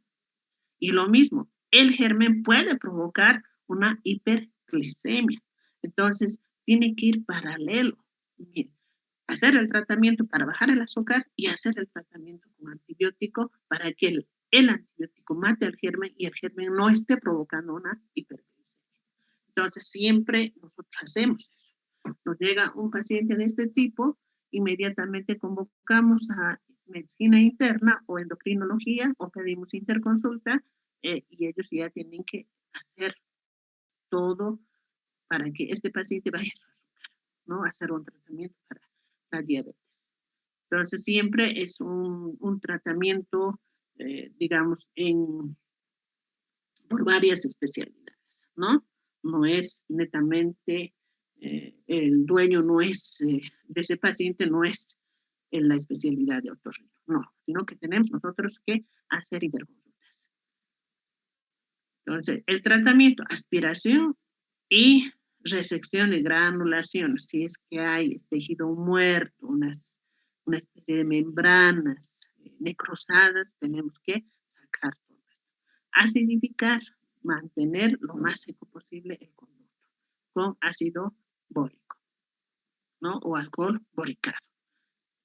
Y lo mismo, el germen puede provocar una hiperglicemia. Entonces, tiene que ir paralelo. Mire, hacer el tratamiento para bajar el azúcar y hacer el tratamiento con antibiótico para que el antibiótico mate al germen y el germen no esté provocando una hiperglicemia. Entonces, siempre nosotros hacemos eso. Nos llega un paciente de este tipo, inmediatamente convocamos a medicina interna o endocrinología o pedimos interconsulta y ellos ya tienen que hacer todo para que este paciente vaya a su azúcar, ¿no? Hacer un tratamiento para la diabetes. Entonces, siempre es un tratamiento, digamos, por varias especialidades, ¿no? No es netamente, el dueño no es, de ese paciente no es en la especialidad de otorrino, no, sino que tenemos nosotros que hacer interconsultas. Entonces, el tratamiento, aspiración y resección de granulación, si es que hay tejido muerto, una especie de membranas necrosadas, tenemos que sacar todo esto. Acidificar, mantener lo más seco posible el conducto con ácido bórico, ¿no? O alcohol boricado.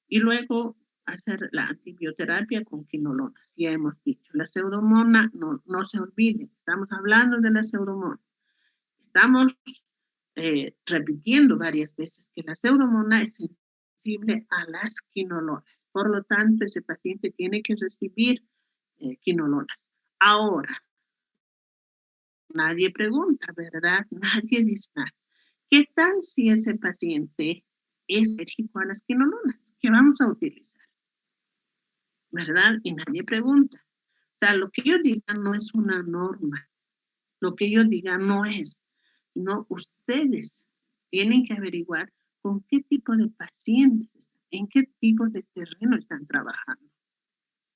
Y luego hacer la antibioterapia con quinolonas. Ya hemos dicho, la pseudomona, no se olviden, estamos hablando de la pseudomona. Estamos repitiendo varias veces que la pseudomona es sensible a las quinolonas. Por lo tanto, ese paciente tiene que recibir quinolonas. Ahora, nadie pregunta, ¿verdad? Nadie dice nada. ¿Qué tal si ese paciente es alérgico a las quinolonas? ¿Qué vamos a utilizar? ¿Verdad? Y nadie pregunta. O sea, lo que yo diga no es una norma. Lo que yo diga no es, sino ustedes tienen que averiguar con qué tipo de pacientes están, en qué tipo de terreno están trabajando.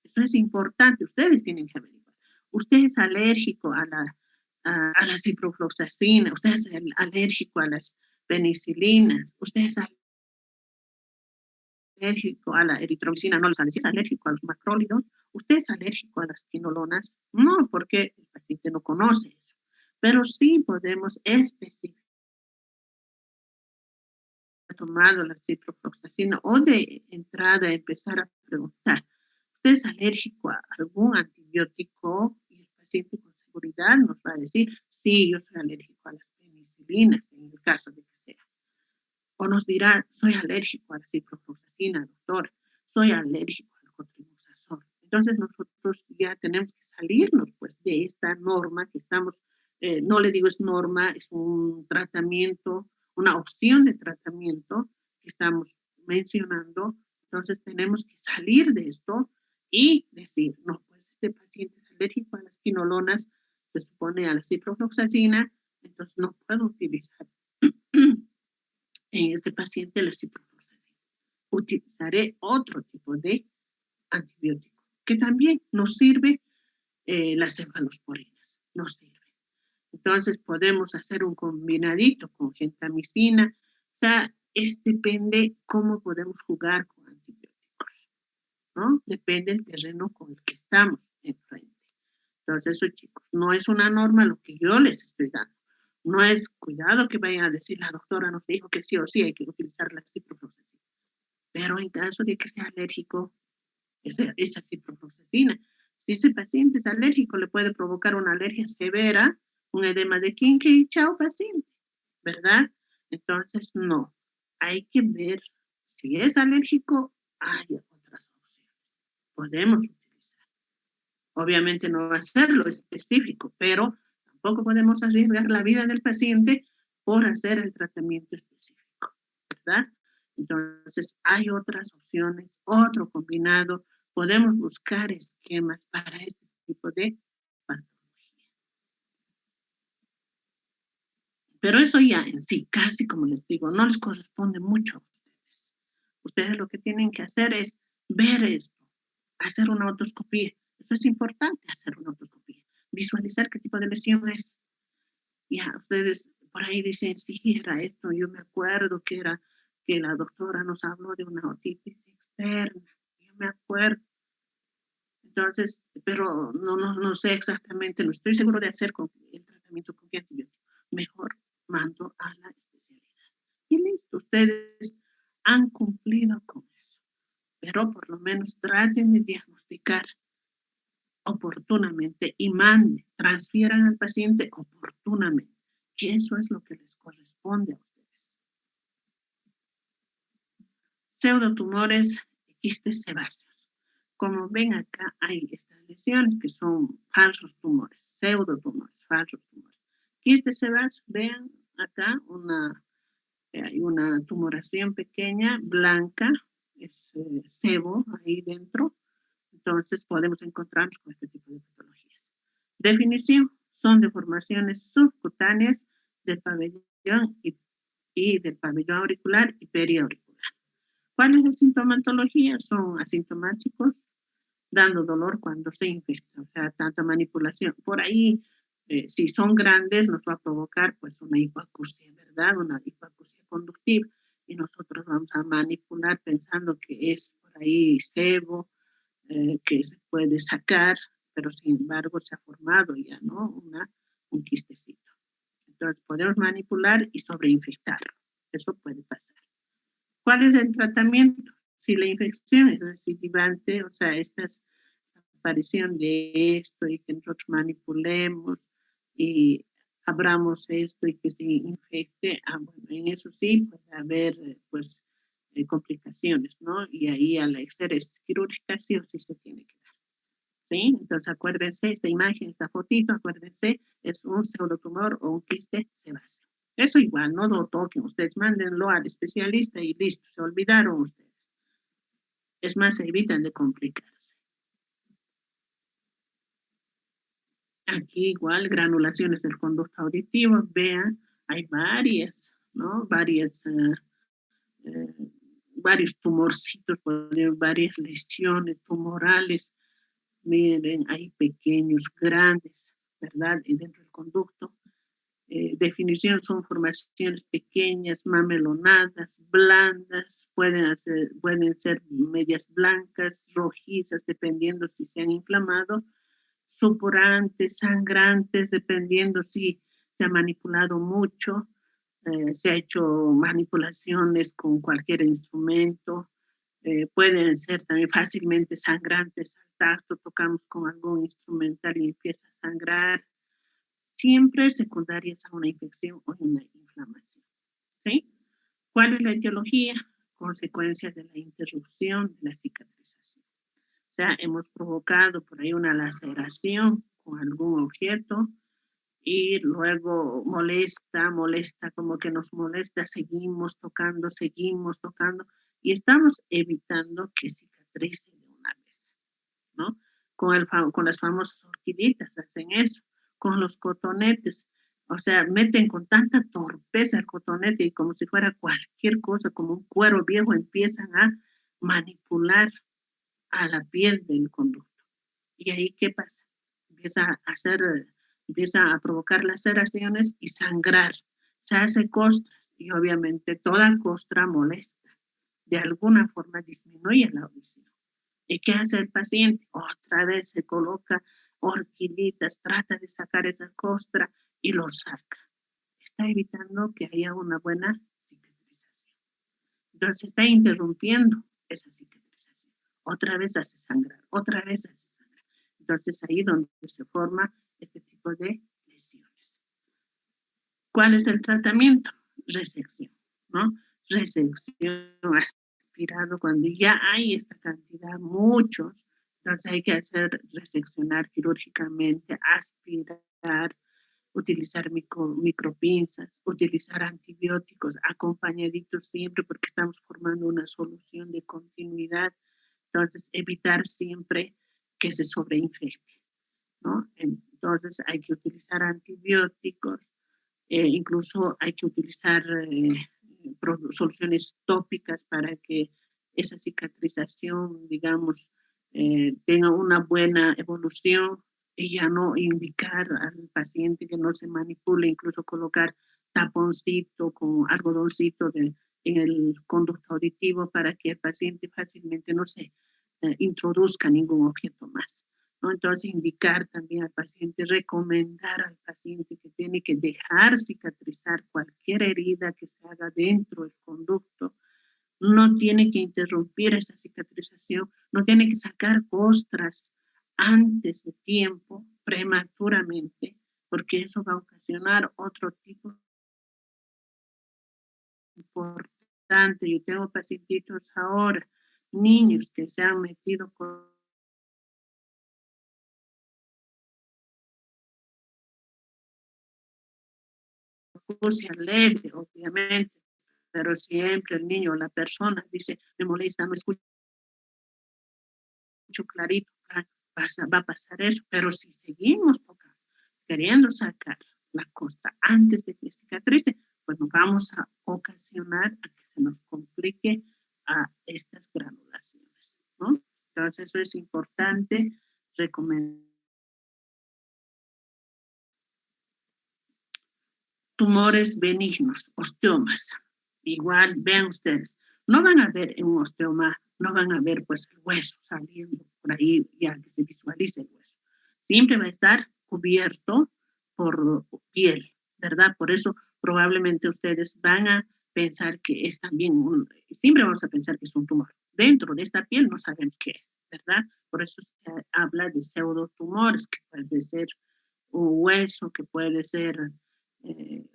Eso es importante, ustedes tienen que averiguar. Usted es alérgico a la ciprofloxacina, usted es alérgico a las penicilinas, usted es alérgico a la eritromicina, no, si es alérgico a los macrólidos, usted es alérgico a las quinolonas, no, porque el paciente no conoce eso, pero sí podemos especificar tomado la ciprofloxacina o de entrada empezar a preguntar, ¿usted es alérgico a algún antibiótico? Y el paciente con seguridad nos va a decir, sí, yo soy alérgico a las penicilinas, en el caso de que sea. O nos dirá, soy alérgico a la ciprofloxacina, doctor, soy alérgico al cotrimoxazol. Entonces nosotros ya tenemos que salirnos pues de esta norma que estamos, no le digo es norma, es un tratamiento, una opción de tratamiento que estamos mencionando. Entonces tenemos que salir de esto y decir, no, pues este paciente es alérgico a las quinolonas, se supone a la ciprofloxacina, entonces no puedo utilizar en este paciente la ciprofloxacina. Utilizaré otro tipo de antibiótico que también nos sirve, las cefalosporinas, nos sirve. Entonces podemos hacer un combinadito con gentamicina, o sea, depende cómo podemos jugar con antibióticos, ¿no? Depende del terreno con el que estamos enfrente. Entonces, eso, chicos, no es una norma lo que yo les estoy dando. No es cuidado que vayan a decir, la doctora nos dijo que sí o sí hay que utilizar la ciprofloxacina. Pero en caso de que sea alérgico, esa ciprofloxacina, si ese paciente es alérgico, le puede provocar una alergia severa, un edema de Quincke y chao paciente, ¿verdad? Entonces, no. Hay que ver si es alérgico, hay otras opciones. Podemos utilizar. Obviamente no va a ser lo específico, pero tampoco podemos arriesgar la vida del paciente por hacer el tratamiento específico, ¿verdad? Entonces, hay otras opciones, otro combinado. Podemos buscar esquemas para este tipo de patología. Pero eso ya en sí, casi como les digo, no les corresponde mucho a ustedes. Ustedes lo que tienen que hacer es ver esto, hacer una otoscopía. Eso es importante, hacer una otoscopía. Visualizar qué tipo de lesión es. Ya, ustedes por ahí dicen, sí, era esto. Yo me acuerdo que era que la doctora nos habló de una otitis externa. Yo me acuerdo. Entonces, pero no sé exactamente, no estoy seguro de hacer con el tratamiento con qué antibiótico. Mejor mando a la especialidad. Y listo, ustedes han cumplido con eso. Pero por lo menos traten de diagnosticar oportunamente y transfieran al paciente oportunamente, que eso es lo que les corresponde a ustedes. Pseudotumores y quistes sebáceos. Como ven acá, hay estas lesiones que son falsos tumores, pseudotumores, falsos tumores. Quistes sebáceos, vean acá hay una tumoración pequeña, blanca, es sebo ahí dentro. Entonces podemos encontrarnos con este tipo de patologías. Definición, son deformaciones subcutáneas del pabellón y del pabellón auricular y periauricular. ¿Cuál es la sintomatología? Son asintomáticos, dando dolor cuando se infecta, o sea, tanta manipulación. Por ahí, si son grandes, nos va a provocar pues una hipoacusia, ¿verdad? Una hipoacusia conductiva. Y nosotros vamos a manipular pensando que es por ahí sebo, que se puede sacar, pero sin embargo se ha formado ya, ¿no? Un quistecito. Entonces podemos manipular y sobreinfectar. Eso puede pasar. ¿Cuál es el tratamiento? Si la infección es recidivante, o sea, esta aparición de esto y que nosotros manipulemos y abramos esto y que se infecte, bueno, en eso sí puede haber pues complicaciones, ¿no? Y ahí al hacer quirúrgica sí o sí se tiene que dar. ¿Sí? Entonces acuérdense, esta imagen, esta fotito, acuérdense, es un pseudotumor o un quiste sebáceo. Eso igual, no lo toquen, ustedes mándenlo al especialista y listo, se olvidaron ustedes. Es más, se evitan de complicarse. Aquí igual, granulaciones del conducto auditivo, vean, hay ¿no? Varios tumorcitos, varias lesiones tumorales. Miren, hay pequeños, grandes, ¿verdad? Y dentro del conducto. Definición son formaciones pequeñas, mamelonadas, blandas, pueden ser medias blancas, rojizas, dependiendo si se han inflamado, supurantes, sangrantes, dependiendo si se ha manipulado mucho, se ha hecho manipulaciones con cualquier instrumento, pueden ser también fácilmente sangrantes al tacto, tocamos con algún instrumental y empieza a sangrar, siempre secundarias a una infección o una inflamación. ¿Sí? ¿Cuál es la etiología? Consecuencia de la interrupción de la cicatrización. O sea, hemos provocado por ahí una laceración con algún objeto y luego molesta, como que nos molesta, seguimos tocando y estamos evitando que cicatrice de una vez, ¿no? Con las famosas horquillitas hacen eso, con los cotonetes, o sea, meten con tanta torpeza el cotonete y como si fuera cualquier cosa, como un cuero viejo, empiezan a manipular a la piel del conducto. ¿Y ahí qué pasa? Empieza a provocar laceraciones y sangrar. Se hace costras y obviamente toda costra molesta. De alguna forma disminuye la audición. ¿Y qué hace el paciente? Otra vez se coloca horquillitas, trata de sacar esa costra y lo saca. Está evitando que haya una buena cicatrización. Entonces está interrumpiendo esa cicatrización. Otra vez hace sangrar, otra vez hace sangrar. Entonces ahí donde se forma este tipo de lesiones. ¿Cuál es el tratamiento? Resección, ¿no? Resección aspirado cuando ya hay esta cantidad, muchos, entonces hay que hacer reseccionar quirúrgicamente, aspirar, utilizar micropinzas, utilizar antibióticos acompañaditos siempre porque estamos formando una solución de continuidad. Entonces, evitar siempre que se sobreinfecte, ¿no? Entonces, hay que utilizar antibióticos, incluso hay que utilizar soluciones tópicas para que esa cicatrización, digamos, tenga una buena evolución y ya no indicar al paciente que no se manipule, incluso colocar taponcito con algodoncito en el conducto auditivo para que el paciente fácilmente no se introduzca ningún objeto más, ¿no? Entonces, indicar también al paciente, recomendar al paciente que tiene que dejar cicatrizar cualquier herida que se haga dentro del conducto, no tiene que interrumpir esa cicatrización, no tiene que sacar costras antes de tiempo, prematuramente, porque eso va a ocasionar otro tipo importante. Yo tengo pacientitos ahora, niños que se han metido con acusia leve, obviamente, pero siempre el niño o la persona dice, me molesta, no escucho clarito, va a pasar eso, pero si seguimos tocando, queriendo sacar la costa antes de que cicatrice, pues nos vamos a ocasionar a que se nos complique a estas granulaciones, ¿no? Entonces eso es importante recomendar. Tumores benignos, osteomas. Igual, vean ustedes, no van a ver en un osteoma, no van a ver pues el hueso saliendo por ahí, ya que se visualice el hueso. Siempre va a estar cubierto por piel, ¿verdad? Por eso probablemente ustedes van a pensar que es también siempre vamos a pensar que es un tumor. Dentro de esta piel no sabemos qué es, ¿verdad? Por eso se habla de pseudotumores, que puede ser un hueso, que puede ser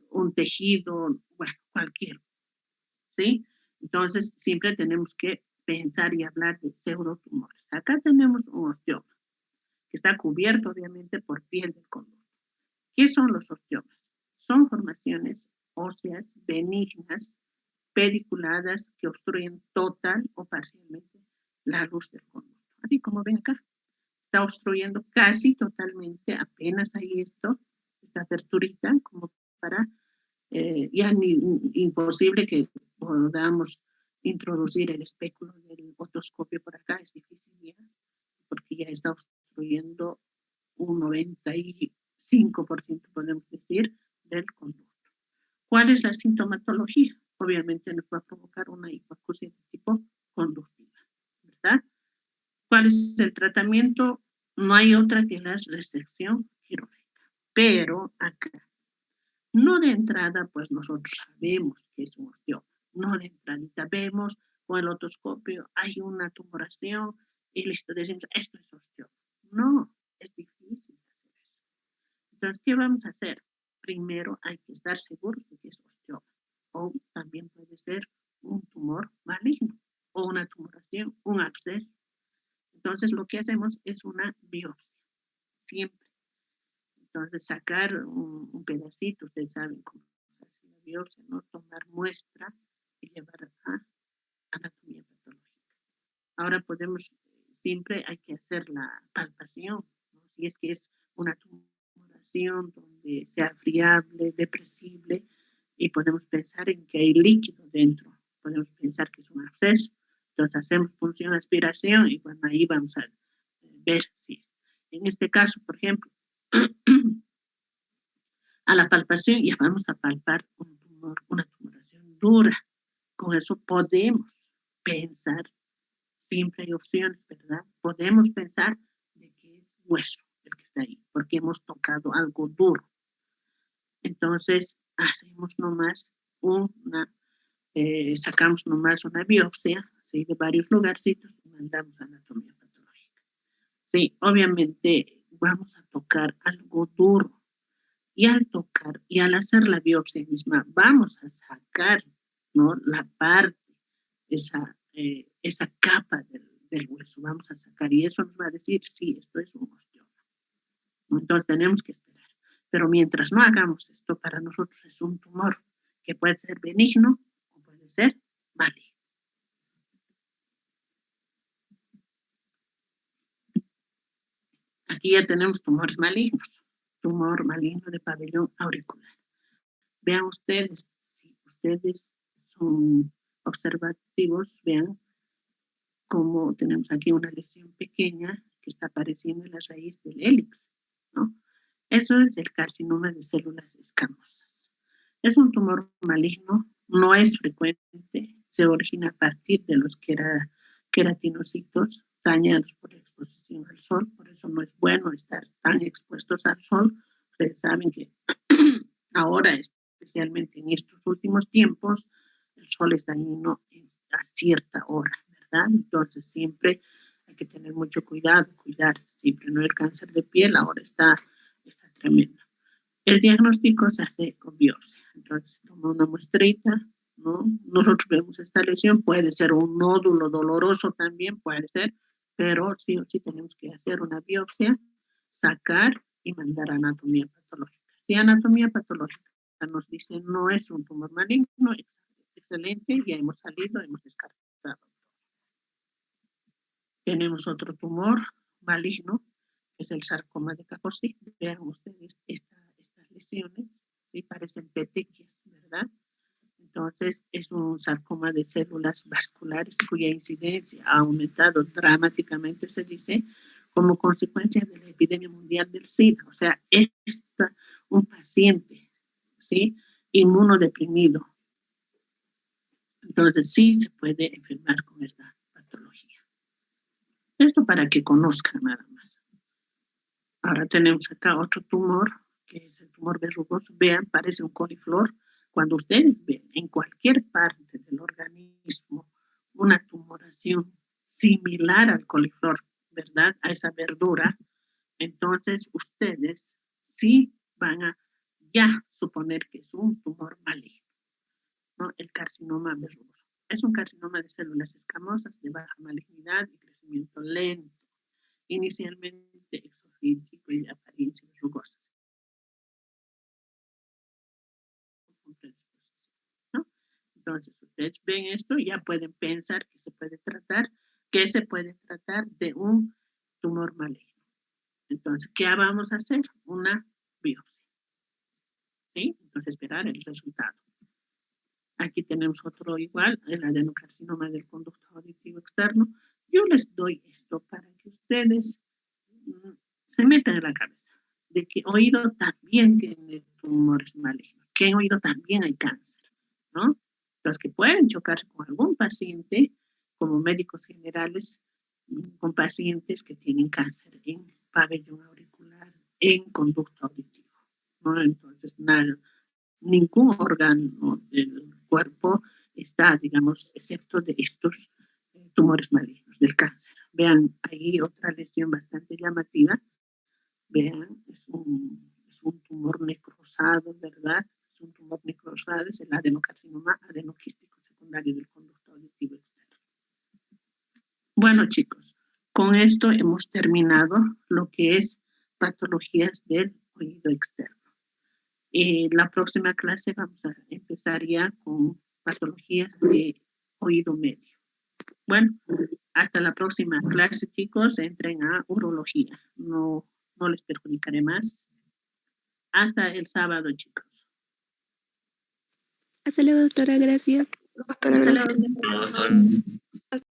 un tejido, bueno, cualquier, ¿sí? Entonces, siempre tenemos que pensar y hablar de pseudotumores. Acá tenemos un osteoma, que está cubierto, obviamente, por piel del conducto. ¿Qué son los osteomas? Son formaciones óseas benignas, pediculadas, que obstruyen total o parcialmente la luz del conducto. Así como ven acá, está obstruyendo casi totalmente, apenas hay esta aperturita, como para ya imposible que podamos introducir el espéculo del otoscopio por acá, es difícil ya, porque ya está obstruyendo un 95%, podemos decir, del conducto. ¿Cuál es la sintomatología? Obviamente nos va a provocar una hipoacusia de tipo conductiva, ¿verdad? ¿Cuál es el tratamiento? No hay otra que la resección quirúrgica. Pero acá, no de entrada, pues nosotros sabemos que es un osteoma. No de entrada, vemos con el otoscopio, hay una tumoración y listo, decimos, esto es osteoma. No, es difícil hacer eso. Entonces, ¿qué vamos a hacer? Primero hay que estar seguros de que es osteoma. O también puede ser un tumor maligno o una tumoración, un absceso. Entonces, lo que hacemos es una biopsia, siempre. Entonces, sacar un pedacito, ustedes saben cómo se hace la biopsia, ¿no? Tomar muestra y llevar a anatomía patológica. Ahora podemos, siempre hay que hacer la palpación, ¿no? Si es que es una tumoración donde sea friable, depresible, y podemos pensar en que hay líquido dentro, podemos pensar que es un absceso. Entonces hacemos punción aspiración y bueno, ahí vamos a ver si es. En este caso, por ejemplo, a la palpación ya vamos a palpar un tumor, una tumoración dura. Con eso podemos pensar, siempre hay opciones, ¿verdad? Podemos pensar de que es hueso el que está ahí, porque hemos tocado algo duro. Entonces, hacemos nomás sacamos nomás una biopsia, ¿sí? De varios lugarcitos y mandamos a anatomía patológica. Sí, obviamente vamos a tocar algo duro. Y al tocar y al hacer la biopsia misma, vamos a sacar, ¿no? La parte, esa capa del hueso, vamos a sacar. Y eso nos va a decir, sí, esto es un osteoma. Entonces tenemos que esperar. Pero mientras no hagamos esto, para nosotros es un tumor que puede ser benigno o puede ser maligno. Aquí ya tenemos tumores malignos. Tumor maligno de pabellón auricular. Vean ustedes, si ustedes son observativos, vean cómo tenemos aquí una lesión pequeña que está apareciendo en la raíz del hélix, ¿no? Eso es el carcinoma de células escamosas. Es un tumor maligno, no es frecuente, se origina a partir de los queratinocitos dañados por la exposición al sol, por eso no es bueno estar tan expuestos al sol. Ustedes saben que ahora, especialmente en estos últimos tiempos, el sol es dañino a cierta hora, ¿verdad? Entonces siempre hay que tener mucho cuidado, cuidar siempre, ¿no? El cáncer de piel ahora está tremendo. El diagnóstico se hace con biopsia, entonces toma una muestrita, ¿no? Nosotros vemos esta lesión, puede ser un nódulo doloroso también, puede ser, pero sí o sí tenemos que hacer una biopsia, sacar y mandar a anatomía patológica. Si anatomía patológica nos dice no es un tumor maligno, excelente, ya hemos salido, hemos descartado. Tenemos otro tumor maligno, que es el sarcoma de Kaposi. Vean ustedes estas lesiones, ¿sí? Parecen petequias, ¿verdad? Entonces, es un sarcoma de células vasculares cuya incidencia ha aumentado dramáticamente, se dice, como consecuencia de la epidemia mundial del SIDA. O sea, un paciente, ¿sí? Inmunodeprimido. Entonces, sí se puede enfermar con esta patología. Esto para que conozcan nada más. Ahora tenemos acá otro tumor, que es el tumor verrugoso. Vean, parece un coliflor. Cuando ustedes ven en cualquier parte del organismo una tumoración similar al coliflor, ¿verdad? A esa verdura, entonces ustedes sí van a ya suponer que es un tumor maligno, ¿no? El carcinoma verrugoso. Es un carcinoma de células escamosas de baja malignidad y crecimiento lento, inicialmente exofítico y de apariencia verrugosa, ¿no? Entonces, ustedes ven esto y ya pueden pensar que se puede tratar de un tumor maligno. Entonces, ¿qué vamos a hacer? Una biopsia. ¿sí? Entonces, esperar el resultado. Aquí tenemos otro igual, el adenocarcinoma del conducto auditivo externo. Yo les doy esto para que ustedes se metan en la cabeza de que oído también tiene tumores malignos, que en oído también hay cáncer, ¿no? Los que pueden chocarse con algún paciente, como médicos generales, con pacientes que tienen cáncer en pabellón auricular, en conducto auditivo, ¿no? Entonces, nada, ningún órgano del cuerpo está, digamos, excepto de estos tumores malignos del cáncer. Vean, ahí otra lesión bastante llamativa. Vean, es un tumor necrosado, ¿verdad? Es un tumor necrosado, es el adenocarcinoma adenoquístico secundario del conducto auditivo externo. Bueno, chicos, con esto hemos terminado lo que es patologías del oído externo. La próxima clase vamos a empezar ya con patologías de oído medio. Bueno, hasta la próxima clase, chicos. Entren a urología. No les perjudicaré más. Hasta el sábado, chicos. Hasta luego, doctora. Gracias. No, doctor.